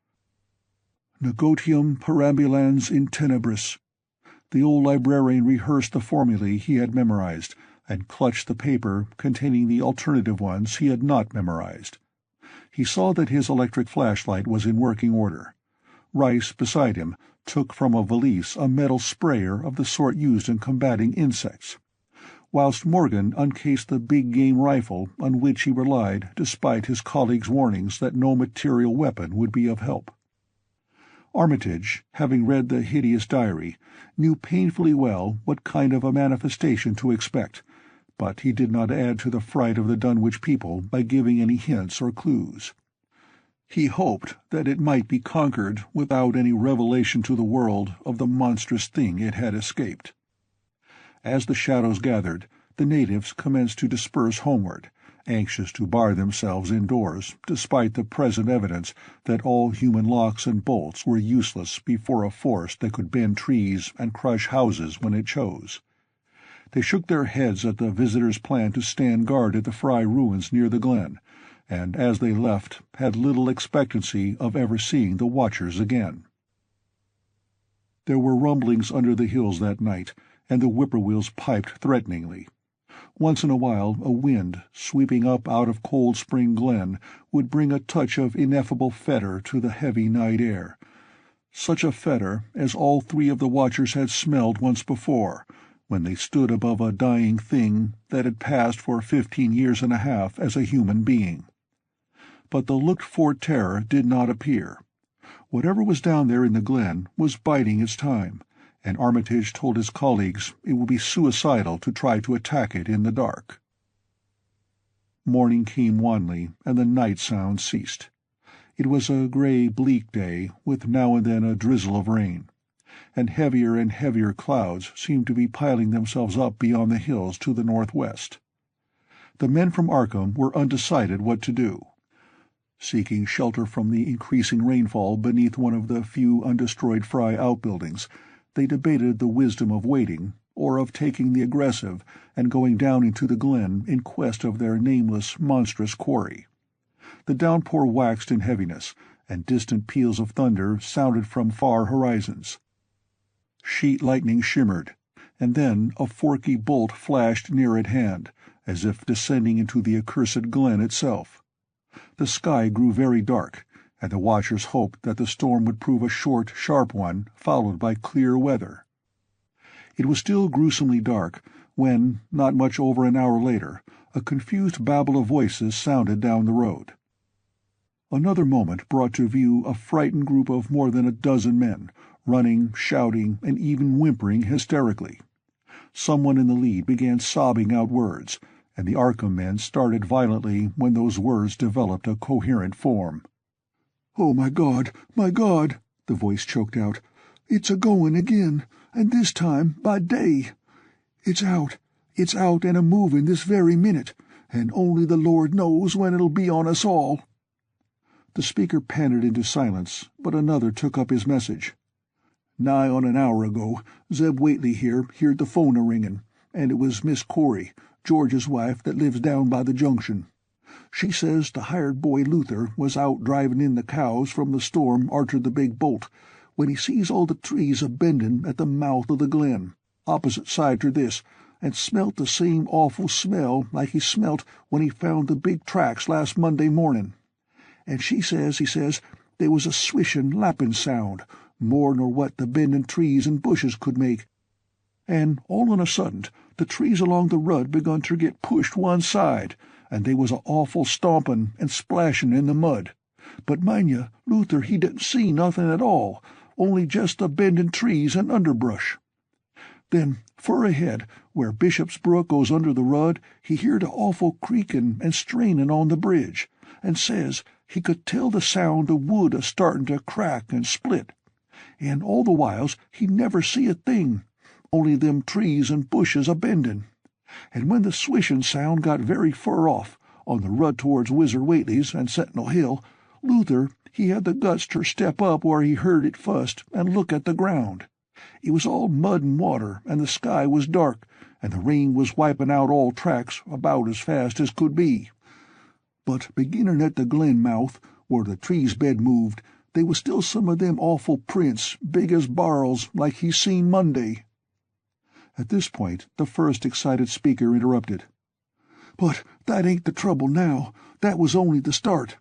Negotium perambulans in tenebris. The old librarian rehearsed the formulae he had memorized, and clutched the paper containing the alternative ones he had not memorized. He saw that his electric flashlight was in working order. Rice, beside him, took from a valise a metal sprayer of the sort used in combating insects, whilst Morgan uncased the big-game rifle on which he relied despite his colleague's warnings that no material weapon would be of help. Armitage, having read the hideous diary, knew painfully well what kind of a manifestation to expect, but he did not add to the fright of the Dunwich people by giving any hints or clues. He hoped that it might be conquered without any revelation to the world of the monstrous thing it had escaped. As the shadows gathered, the natives commenced to disperse homeward, anxious to bar themselves indoors, despite the present evidence that all human locks and bolts were useless before a force that could bend trees and crush houses when it chose. They shook their heads at the visitors' plan to stand guard at the Fry ruins near the glen, and as they left had little expectancy of ever seeing the watchers again. There were rumblings under the hills that night, and the whippoorwills piped threateningly. Once in a while a wind, sweeping up out of Cold Spring Glen, would bring a touch of ineffable fetor to the heavy night air. Such a fetor as all three of the watchers had smelled once before, when they stood above a dying thing that had passed for 15 years and a half as a human being. But the looked-for terror did not appear. Whatever was down there in the glen was biding its time, and Armitage told his colleagues it would be suicidal to try to attack it in the dark. Morning came wanly, and the night sound ceased. It was a gray, bleak day, with now and then a drizzle of rain, and heavier clouds seemed to be piling themselves up beyond the hills to the northwest. The men from Arkham were undecided what to do. Seeking shelter from the increasing rainfall beneath one of the few undestroyed Fry outbuildings, they debated the wisdom of waiting, or of taking the aggressive and going down into the glen in quest of their nameless, monstrous quarry. The downpour waxed in heaviness, and distant peals of thunder sounded from far horizons. Sheet lightning shimmered, and then a forky bolt flashed near at hand, as if descending into the accursed glen itself. The sky grew very dark, and the watchers hoped that the storm would prove a short, sharp one, followed by clear weather. It was still gruesomely dark when, not much over an hour later, a confused babble of voices sounded down the road. Another moment brought to view a frightened group of more than a dozen men, running, shouting, and even whimpering hysterically. Someone in the lead began sobbing out words, and the Arkham men started violently when those words developed a coherent form. "Oh, my God, the voice choked out. "It's a-going again, and this time by day. It's out and a-moving this very minute, and only the Lord knows when it'll be on us all." The speaker panted into silence, but another took up his message. "Nigh on an hour ago, Zeb Whateley here heard the phone a-ringing, and it was Miss Corey, George's wife, that lives down by the junction. She says the hired boy Luther was out driving in the cows from the storm arter the big bolt, when he sees all the trees a-bending at the mouth of the glen, opposite side ter this, and smelt the same awful smell like he smelt when he found the big tracks last Monday morning. And he says, there was a swishin', lappin' sound, more nor what the bendin' trees and bushes could make. And all on a sudden, the trees along the rud begun ter get pushed one side, and they was a awful stompin' and splashin' in the mud. But mind ye, Luther he didn't see nothin' at all, only just the bendin' trees and underbrush. Then, fur ahead, where Bishop's Brook goes under the rud, he heard a awful creakin' and strainin' on the bridge, and says he could tell the sound the wood a-startin' to crack and split. And all the whiles he never see a thing, only them trees and bushes a-bendin'. And when the swishin' sound got very fur off, on the rud towards Wizard Whately's and Sentinel Hill, Luther he had the guts ter step up where he heard it fust and look at the ground. It was all mud and water, and the sky was dark, and the rain was wipin' out all tracks about as fast as could be. But beginning at the glen mouth, where the trees bed moved, they was still some of them awful prints, big as barrels, like he seen Monday." At this point the first excited speaker interrupted. "But that ain't the trouble now. That was only the start.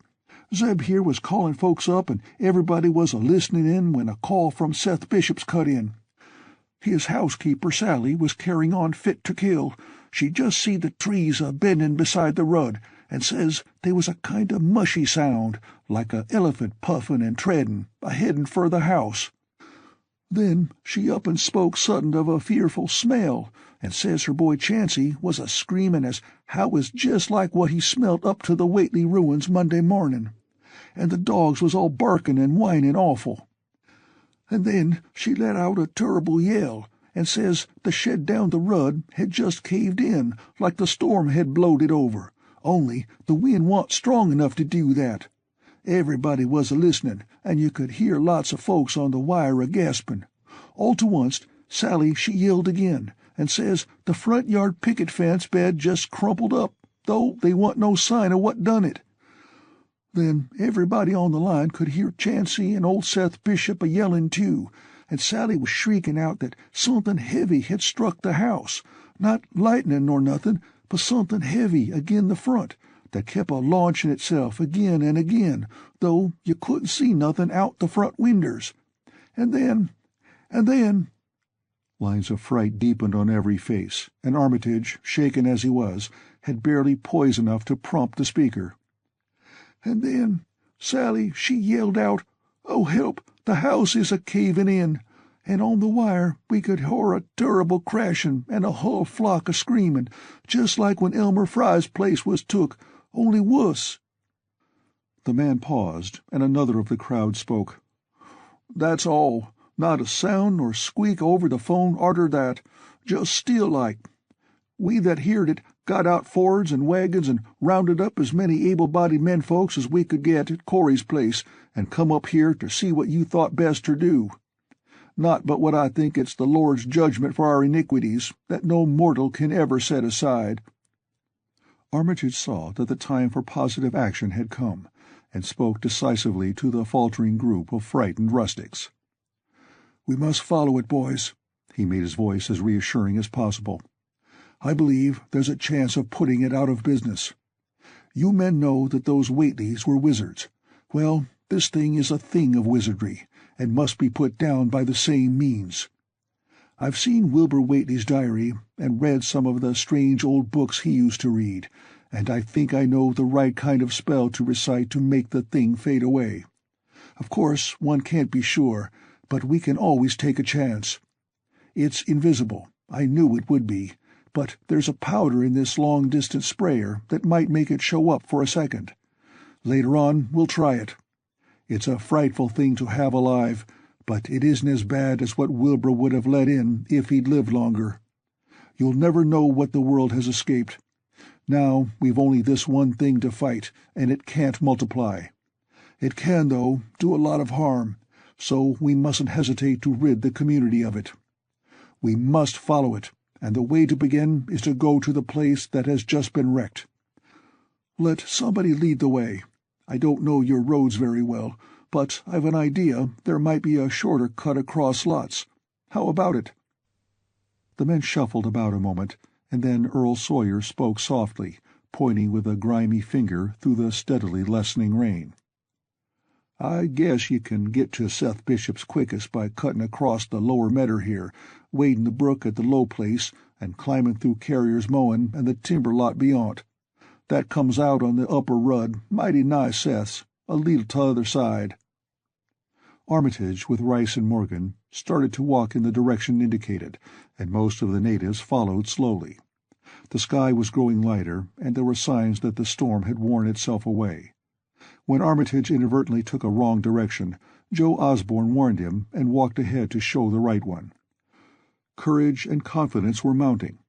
Zeb here was calling folks up, and everybody was a-listening in when a call from Seth Bishop's cut in. His housekeeper, Sally, was carrying on fit to kill. She just see the trees a-bending beside the rud, and says they was a kind of mushy sound, like a elephant puffin' and treadin', a-headin' for the house. Then she up and spoke sudden of a fearful smell, and says her boy Chancey was a-screamin' as how was just like what he smelt up to the Whately ruins Monday mornin', and the dogs was all barkin' and whinin' awful. And then she let out a turrible yell, and says the shed down the rud had just caved in, like the storm had blowed it over, only the wind wa'n't strong enough to do that. Everybody was a-listenin', and you could hear lots of folks on the wire a-gaspin'. All to onct, Sally she yelled again, and says the front yard picket fence bed just crumpled up, though they wa'n't no sign of what done it. Then everybody on the line could hear Chancey and old Seth Bishop a-yellin' too, and Sally was shrieking out that something heavy had struck the house, not lightning nor nothing, but something heavy agin the front, that kept a-launching itself again and again, though you couldn't see nothing out the front winders. And then, lines of fright deepened on every face, and Armitage, shaken as he was, had barely poise enough to prompt the speaker. And then Sally, she yelled out, 'Oh, help, the house is a-caving in,' and on the wire we could hear a terrible crashing and a hull flock a-screaming, just like when Elmer Fry's place was took, only wuss." The man paused, and another of the crowd spoke. "That's all. Not a sound nor squeak over the phone arter that. Just still like. We that heard it got out Fords and wagons and rounded up as many able-bodied menfolks as we could get at Corey's place, and come up here to see what you thought best ter do. Not but what I think it's the Lord's judgment for our iniquities, that no mortal can ever set aside." Armitage saw that the time for positive action had come, and spoke decisively to the faltering group of frightened rustics. "We must follow it, boys." He made his voice as reassuring as possible. "I believe there's a chance of putting it out of business. You men know that those Whateleys were wizards. Well, this thing is a thing of wizardry, and must be put down by the same means. I've seen Wilbur Whateley's diary, and read some of the strange old books he used to read, and I think I know the right kind of spell to recite to make the thing fade away. Of course, one can't be sure, but we can always take a chance. It's invisible, I knew it would be, but there's a powder in this long-distance sprayer that might make it show up for a second. Later on we'll try it. It's a frightful thing to have alive, but it isn't as bad as what Wilbur would have let in if he'd lived longer. You'll never know what the world has escaped. Now we've only this one thing to fight, and it can't multiply. It can, though, do a lot of harm, so we mustn't hesitate to rid the community of it. We must follow it, and the way to begin is to go to the place that has just been wrecked. Let somebody lead the way. I don't know your roads very well, but I've an idea there might be a shorter cut across lots. How about it?" The men shuffled about a moment, and then Earl Sawyer spoke softly, pointing with a grimy finger through the steadily lessening rain. "I guess you can get to Seth Bishop's quickest by cutting across the lower medder here, wading the brook at the low place, and climbing through Carrier's mowing and the timber lot beyond. That comes out on the upper rud, mighty nigh Seth's, a leetle t'other side." Armitage, with Rice and Morgan, started to walk in the direction indicated, and most of the natives followed slowly. The sky was growing lighter, and there were signs that the storm had worn itself away. When Armitage inadvertently took a wrong direction, Joe Osborne warned him and walked ahead to show the right one. Courage and confidence were mounting,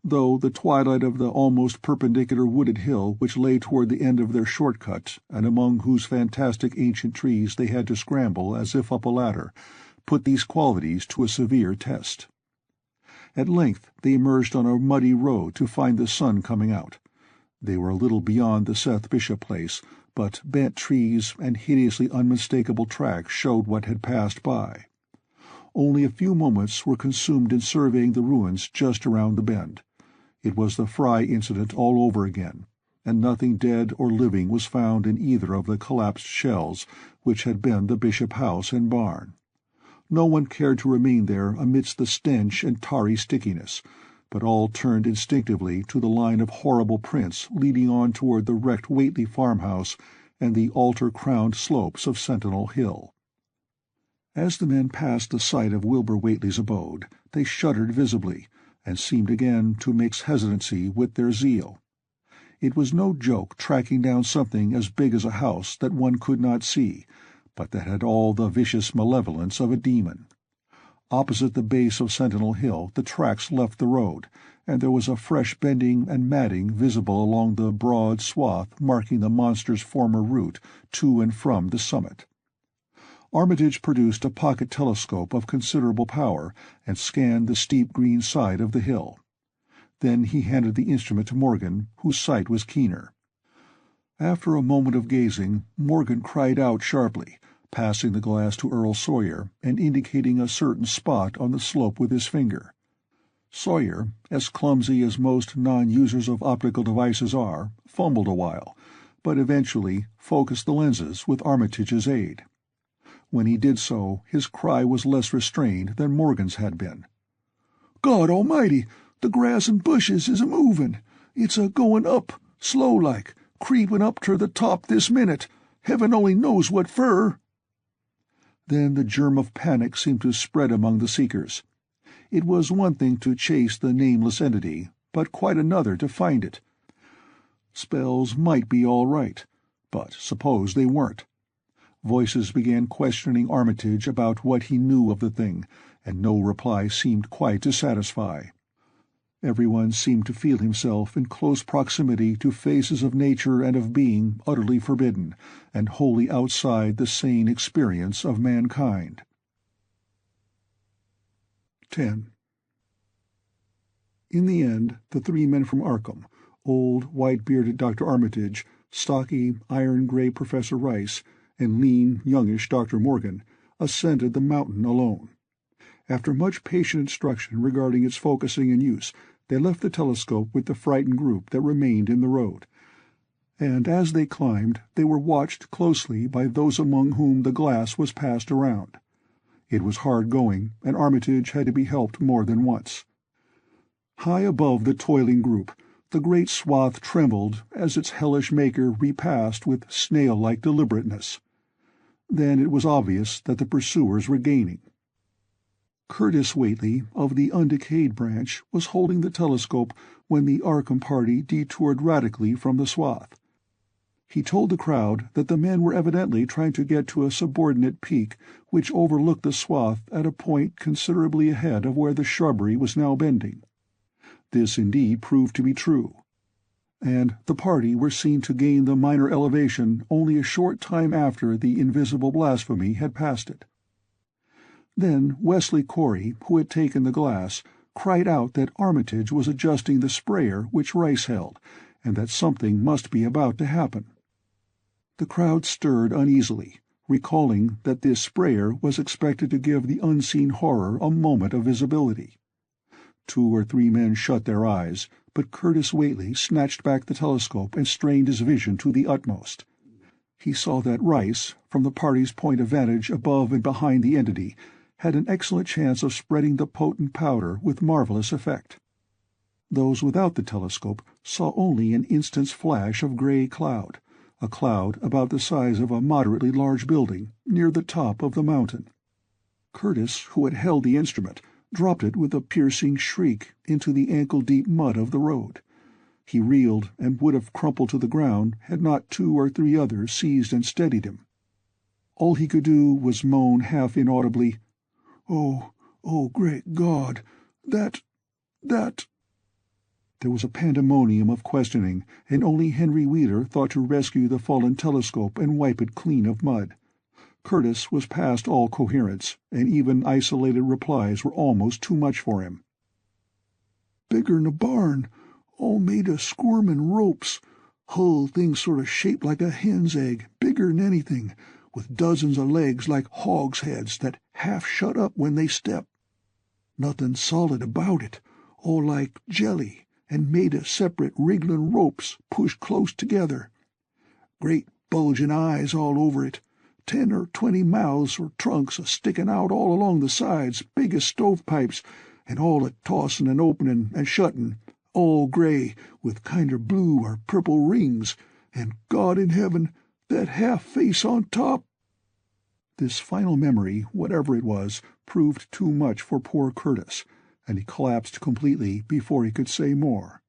though the twilight of the almost perpendicular wooded hill which lay toward the end of their short-cut, and among whose fantastic ancient trees they had to scramble as if up a ladder, put these qualities to a severe test. At length they emerged on a muddy road to find the sun coming out. They were a little beyond the Seth Bishop place, but bent trees and hideously unmistakable tracks showed what had passed by. Only a few moments were consumed in surveying the ruins just around the bend. It was the Fry incident all over again, and nothing dead or living was found in either of the collapsed shells which had been the Bishop house and barn. No one cared to remain there amidst the stench and tarry stickiness, but all turned instinctively to the line of horrible prints leading on toward the wrecked Whately farmhouse and the altar-crowned slopes of Sentinel Hill. As the men passed the site of Wilbur Whateley's abode, they shuddered visibly, and seemed again to mix hesitancy with their zeal. It was no joke tracking down something as big as a house that one could not see, but that had all the vicious malevolence of a demon. Opposite the base of Sentinel Hill the tracks left the road, and there was a fresh bending and matting visible along the broad swath marking the monster's former route to and from the summit. Armitage produced a pocket telescope of considerable power and scanned the steep green side of the hill. Then he handed the instrument to Morgan, whose sight was keener. After a moment of gazing, Morgan cried out sharply, passing the glass to Earl Sawyer and indicating a certain spot on the slope with his finger. Sawyer, as clumsy as most non-users of optical devices are, fumbled a while, but eventually focused the lenses with Armitage's aid. When he did so, his cry was less restrained than Morgan's had been. "God almighty, the grass and bushes is a-movin'. It's a-goin' up, slow-like, creepin' up ter the top this minute. Heaven only knows what fer." Then the germ of panic seemed to spread among the seekers. It was one thing to chase the nameless entity, but quite another to find it. Spells might be all right, but suppose they weren't? Voices began questioning Armitage about what he knew of the thing, and no reply seemed quite to satisfy. Everyone seemed to feel himself in close proximity to phases of nature and of being utterly forbidden, and wholly outside the sane experience of mankind. 10. In the end, the three men from Arkham, old, white-bearded Dr. Armitage, stocky, iron-gray Professor Rice, and lean, youngish Dr. Morgan, ascended the mountain alone. After much patient instruction regarding its focusing and use, they left the telescope with the frightened group that remained in the road. And as they climbed, they were watched closely by those among whom the glass was passed around. It was hard going, and Armitage had to be helped more than once. High above the toiling group, the great swath trembled as its hellish maker repassed with snail-like deliberateness. Then it was obvious that the pursuers were gaining. Curtis Whateley, of the undecayed branch, was holding the telescope when the Arkham party detoured radically from the swath. He told the crowd that the men were evidently trying to get to a subordinate peak which overlooked the swath at a point considerably ahead of where the shrubbery was now bending. This indeed proved to be true, and the party were seen to gain the minor elevation only a short time after the invisible blasphemy had passed it. Then Wesley Corey, who had taken the glass, cried out that Armitage was adjusting the sprayer which Rice held, and that something must be about to happen. The crowd stirred uneasily, recalling that this sprayer was expected to give the unseen horror a moment of visibility. 2 or 3 men shut their eyes, but Curtis Whateley snatched back the telescope and strained his vision to the utmost. He saw that Rice, from the party's point of vantage above and behind the entity, had an excellent chance of spreading the potent powder with marvelous effect. Those without the telescope saw only an instant's flash of gray cloud, a cloud about the size of a moderately large building, near the top of the mountain. Curtis, who had held the instrument, dropped it with a piercing shriek into the ankle-deep mud of the road. He reeled and would have crumpled to the ground had not 2 or 3 others seized and steadied him. All he could do was moan half inaudibly, "Oh, great God, that—" There was a pandemonium of questioning, and only Henry Wheeler thought to rescue the fallen telescope and wipe it clean of mud. Curtis was past all coherence, and even isolated replies were almost too much for him. "Bigger'n a barn, all made of squirmin' ropes. Hull thing sort of shaped like a hen's egg, bigger'n anything, with dozens of legs like hogs' heads that half shut up when they step. Nothing solid about it, all like jelly, and made of separate wrigglin' ropes pushed close together. Great bulgin' eyes all over it, 10 or 20 mouths or trunks a-stickin' out all along the sides, big as stovepipes, and all a-tossin' and openin' and shuttin', all gray, with kinder blue or purple rings, and God in heaven, that half-face on top." This final memory, whatever it was, proved too much for poor Curtis, and he collapsed completely before he could say more.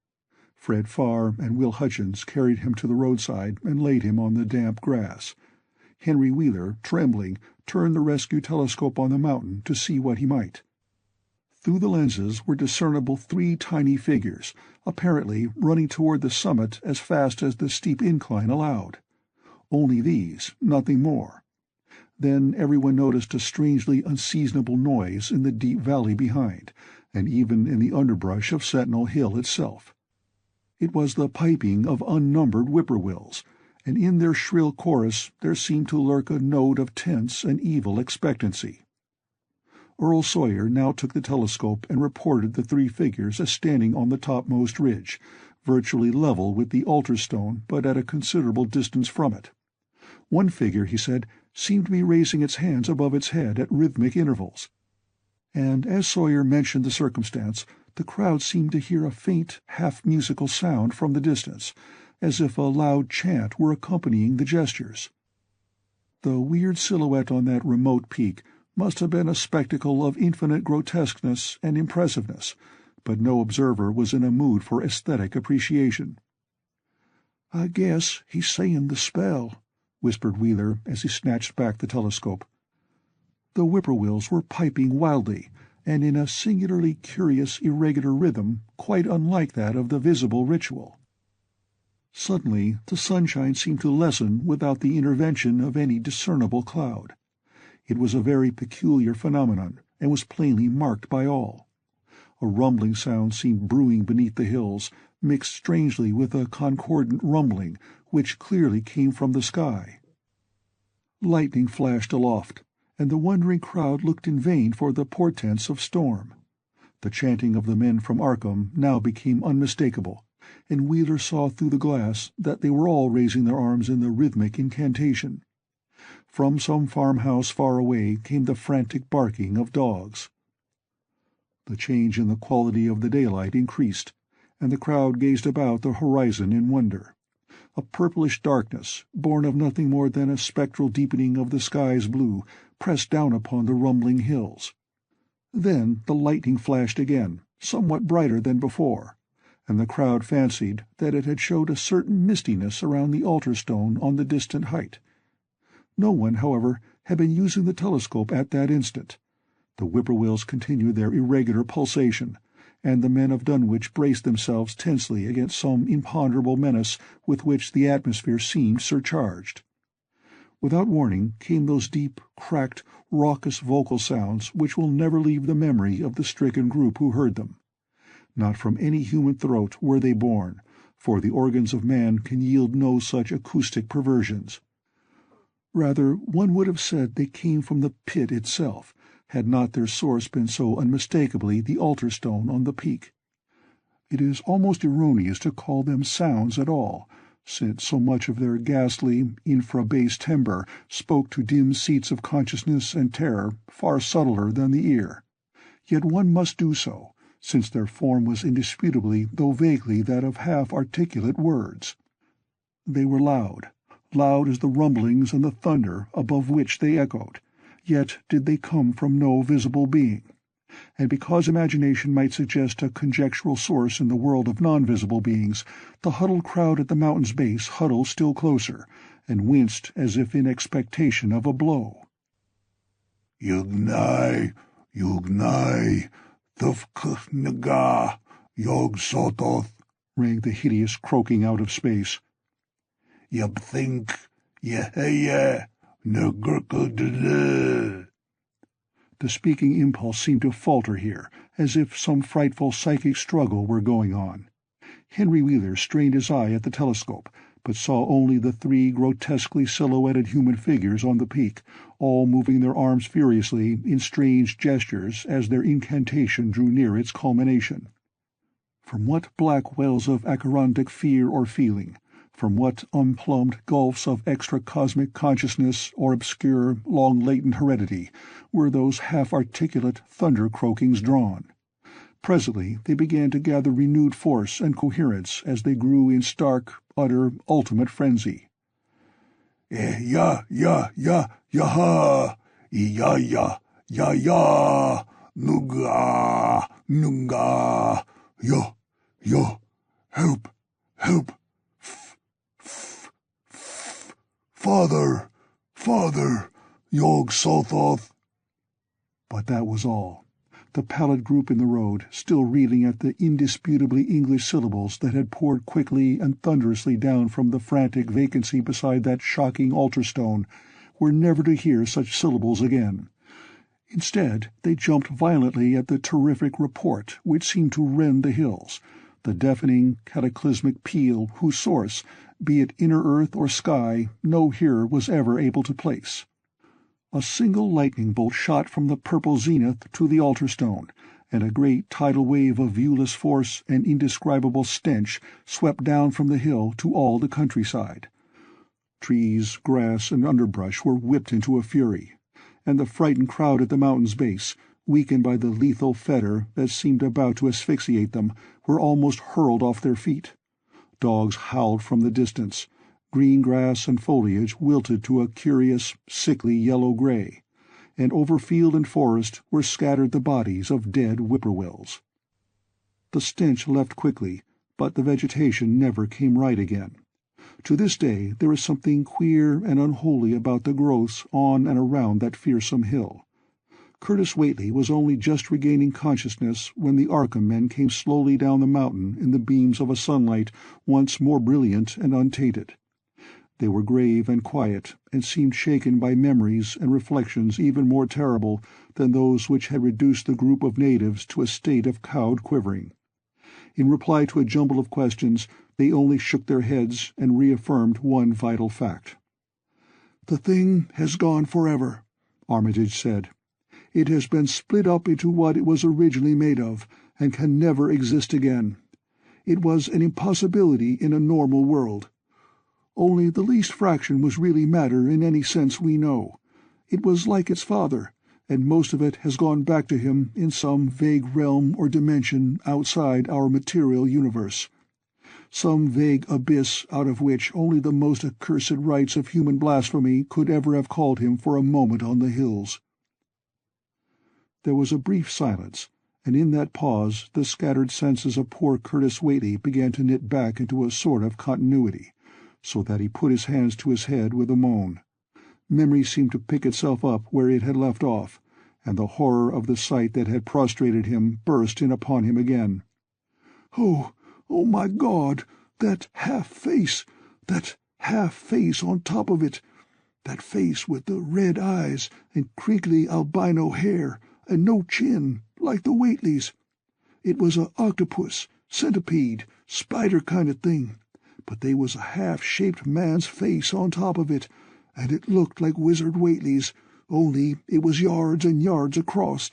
Fred Farr and Will Hutchins carried him to the roadside and laid him on the damp grass. Henry Wheeler, trembling, turned the rescue telescope on the mountain to see what he might. Through the lenses were discernible 3 tiny figures, apparently running toward the summit as fast as the steep incline allowed. Only these, nothing more. Then everyone noticed a strangely unseasonable noise in the deep valley behind, and even in the underbrush of Sentinel Hill itself. It was the piping of unnumbered whippoorwills, and in their shrill chorus there seemed to lurk a note of tense and evil expectancy. Earl Sawyer now took the telescope and reported the three figures as standing on the topmost ridge, virtually level with the altar stone but at a considerable distance from it. One figure, he said, seemed to be raising its hands above its head at rhythmic intervals. And as Sawyer mentioned the circumstance, the crowd seemed to hear a faint, half-musical sound from the distance, as if a loud chant were accompanying the gestures. The weird silhouette on that remote peak must have been a spectacle of infinite grotesqueness and impressiveness, but no observer was in a mood for aesthetic appreciation. "I guess he's saying the spell," whispered Wheeler as he snatched back the telescope. The whippoorwills were piping wildly, and in a singularly curious, irregular rhythm, quite unlike that of the visible ritual. Suddenly the sunshine seemed to lessen without the intervention of any discernible cloud. It was a very peculiar phenomenon, and was plainly marked by all. A rumbling sound seemed brewing beneath the hills, mixed strangely with a concordant rumbling, which clearly came from the sky. Lightning flashed aloft, and the wondering crowd looked in vain for the portents of storm. The chanting of the men from Arkham now became unmistakable, and Wheeler saw through the glass that they were all raising their arms in the rhythmic incantation. From some farmhouse far away came the frantic barking of dogs. The change in the quality of the daylight increased, and the crowd gazed about the horizon in wonder. A purplish darkness, born of nothing more than a spectral deepening of the sky's blue, pressed down upon the rumbling hills. Then the lightning flashed again, somewhat brighter than before, and the crowd fancied that it had showed a certain mistiness around the altar stone on the distant height. No one, however, had been using the telescope at that instant. The whippoorwills continued their irregular pulsation, and the men of Dunwich braced themselves tensely against some imponderable menace with which the atmosphere seemed surcharged. Without warning came those deep, cracked, raucous vocal sounds which will never leave the memory of the stricken group who heard them. Not from any human throat were they born, for the organs of man can yield no such acoustic perversions. Rather, one would have said they came from the pit itself, had not their source been so unmistakably the altar stone on the peak. It is almost erroneous to call them sounds at all, since so much of their ghastly, infra-bass timbre spoke to dim seats of consciousness and terror far subtler than the ear. Yet one must do so, since their form was indisputably, though vaguely, that of half-articulate words. They were loud as the rumblings and the thunder above which they echoed, yet did they come from no visible being. And because imagination might suggest a conjectural source in the world of non-visible beings, the huddled crowd at the mountain's base huddled still closer, and winced as if in expectation of a blow. Yugnai, thufknaga, yog sototh, rang the hideous croaking out of space. Yabthink, yeheye, nagurkudle. The speaking impulse seemed to falter here, as if some frightful psychic struggle were going on. Henry Wheeler strained his eye at the telescope, but saw only the three grotesquely silhouetted human figures on the peak, all moving their arms furiously in strange gestures as their incantation drew near its culmination. From what black wells of acherontic fear or feeling, from what unplumbed gulfs of extra-cosmic consciousness or obscure, long-latent heredity were those half-articulate thunder-croakings drawn? Presently they began to gather renewed force and coherence as they grew in stark, utter, ultimate frenzy. Ya, yaha, ya, nunga, yo, help, Father, Yog Sothoth. But that was all. The pallid group in the road, still reeling at the indisputably English syllables that had poured quickly and thunderously down from the frantic vacancy beside that shocking altar stone, were never to hear such syllables again. Instead, they jumped violently at the terrific report which seemed to rend the hills, the deafening, cataclysmic peal whose source, be it inner earth or sky, no hearer was ever able to place. A single lightning bolt shot from the purple zenith to the altar stone, and a great tidal wave of viewless force and indescribable stench swept down from the hill to all the countryside. Trees, grass, and underbrush were whipped into a fury, and the frightened crowd at the mountain's base, weakened by the lethal fetter that seemed about to asphyxiate them, were almost hurled off their feet. Dogs howled from the distance. Green grass and foliage wilted to a curious, sickly yellow-gray, and over field and forest were scattered the bodies of dead whippoorwills. The stench left quickly, but the vegetation never came right again. To this day there is something queer and unholy about the growths on and around that fearsome hill. Curtis Whateley was only just regaining consciousness when the Arkham men came slowly down the mountain in the beams of a sunlight once more brilliant and untainted. They were grave and quiet, and seemed shaken by memories and reflections even more terrible than those which had reduced the group of natives to a state of cowed quivering. In reply to a jumble of questions, they only shook their heads and reaffirmed one vital fact. "The thing has gone forever," Armitage said. "It has been split up into what it was originally made of, and can never exist again. It was an impossibility in a normal world. Only the least fraction was really matter in any sense we know. It was like its father, and most of it has gone back to him in some vague realm or dimension outside our material universe. Some vague abyss out of which only the most accursed rites of human blasphemy could ever have called him for a moment on the hills." There was a brief silence, and in that pause the scattered senses of poor Curtis Whateley began to knit back into a sort of continuity, so that he put his hands to his head with a moan. Memory seemed to pick itself up where it had left off, and the horror of the sight that had prostrated him burst in upon him again. Oh, my God! That half-face! That half-face on top of it! That face with the red eyes and crinkly albino hair and no chin, like the Whateleys'. It was a octopus, centipede, spider kind of thing, but they was a half-shaped man's face on top of it, and it looked like Wizard Whateley's, only it was yards and yards across."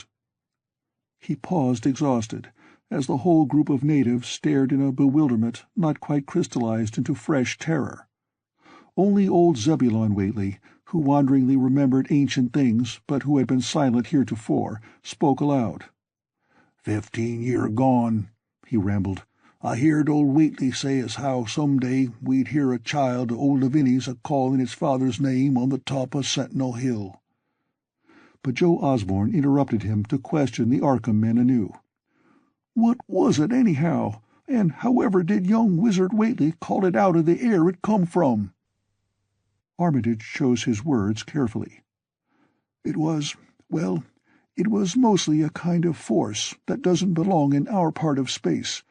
He paused exhausted, as the whole group of natives stared in a bewilderment not quite crystallized into fresh terror. Only old Zebulon Whateley, who wanderingly remembered ancient things but who had been silent heretofore, spoke aloud. 15 year gone," he rambled. "I heerd old Whateley say as how some day we'd hear a child o' old Lavinia's a-callin' its father's name on the top o' Sentinel Hill." But Joe Osborne interrupted him to question the Arkham men anew. "What was it, anyhow? And however did young Wizard Whateley call it out of the air it come from?" Armitage chose his words carefully. It was mostly a kind of force that doesn't belong in our part of space,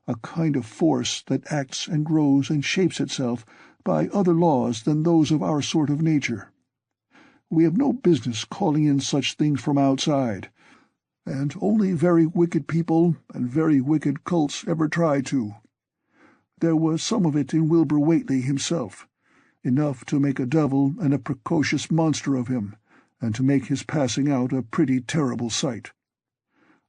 a kind of force that acts and grows and shapes itself by other laws than those of our sort of nature. We have no business calling in such things from outside, and only very wicked people and very wicked cults ever try to. There was some of it in Wilbur Whateley himself, enough to make a devil and a precocious monster of him, and to make his passing out a pretty terrible sight.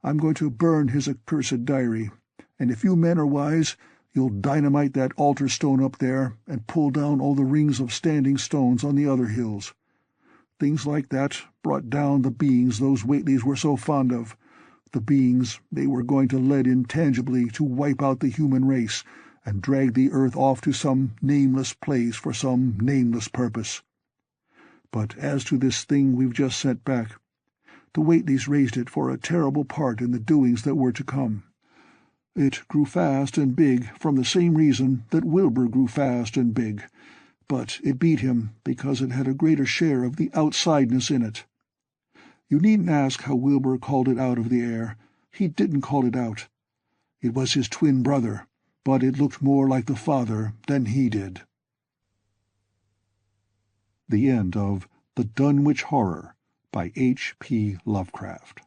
I'm going to burn his accursed diary, and if you men are wise, you'll dynamite that altar stone up there and pull down all the rings of standing stones on the other hills. Things like that brought down the beings those Whateleys were so fond of, the beings they were going to lead intangibly to wipe out the human race and drag the earth off to some nameless place for some nameless purpose. But as to this thing we've just sent back, the Whateleys raised it for a terrible part in the doings that were to come. It grew fast and big from the same reason that Wilbur grew fast and big, but it beat him because it had a greater share of the outsideness in it. You needn't ask how Wilbur called it out of the air. He didn't call it out. It was his twin brother, but it looked more like the father than he did. The end of The Dunwich Horror by H.P. Lovecraft.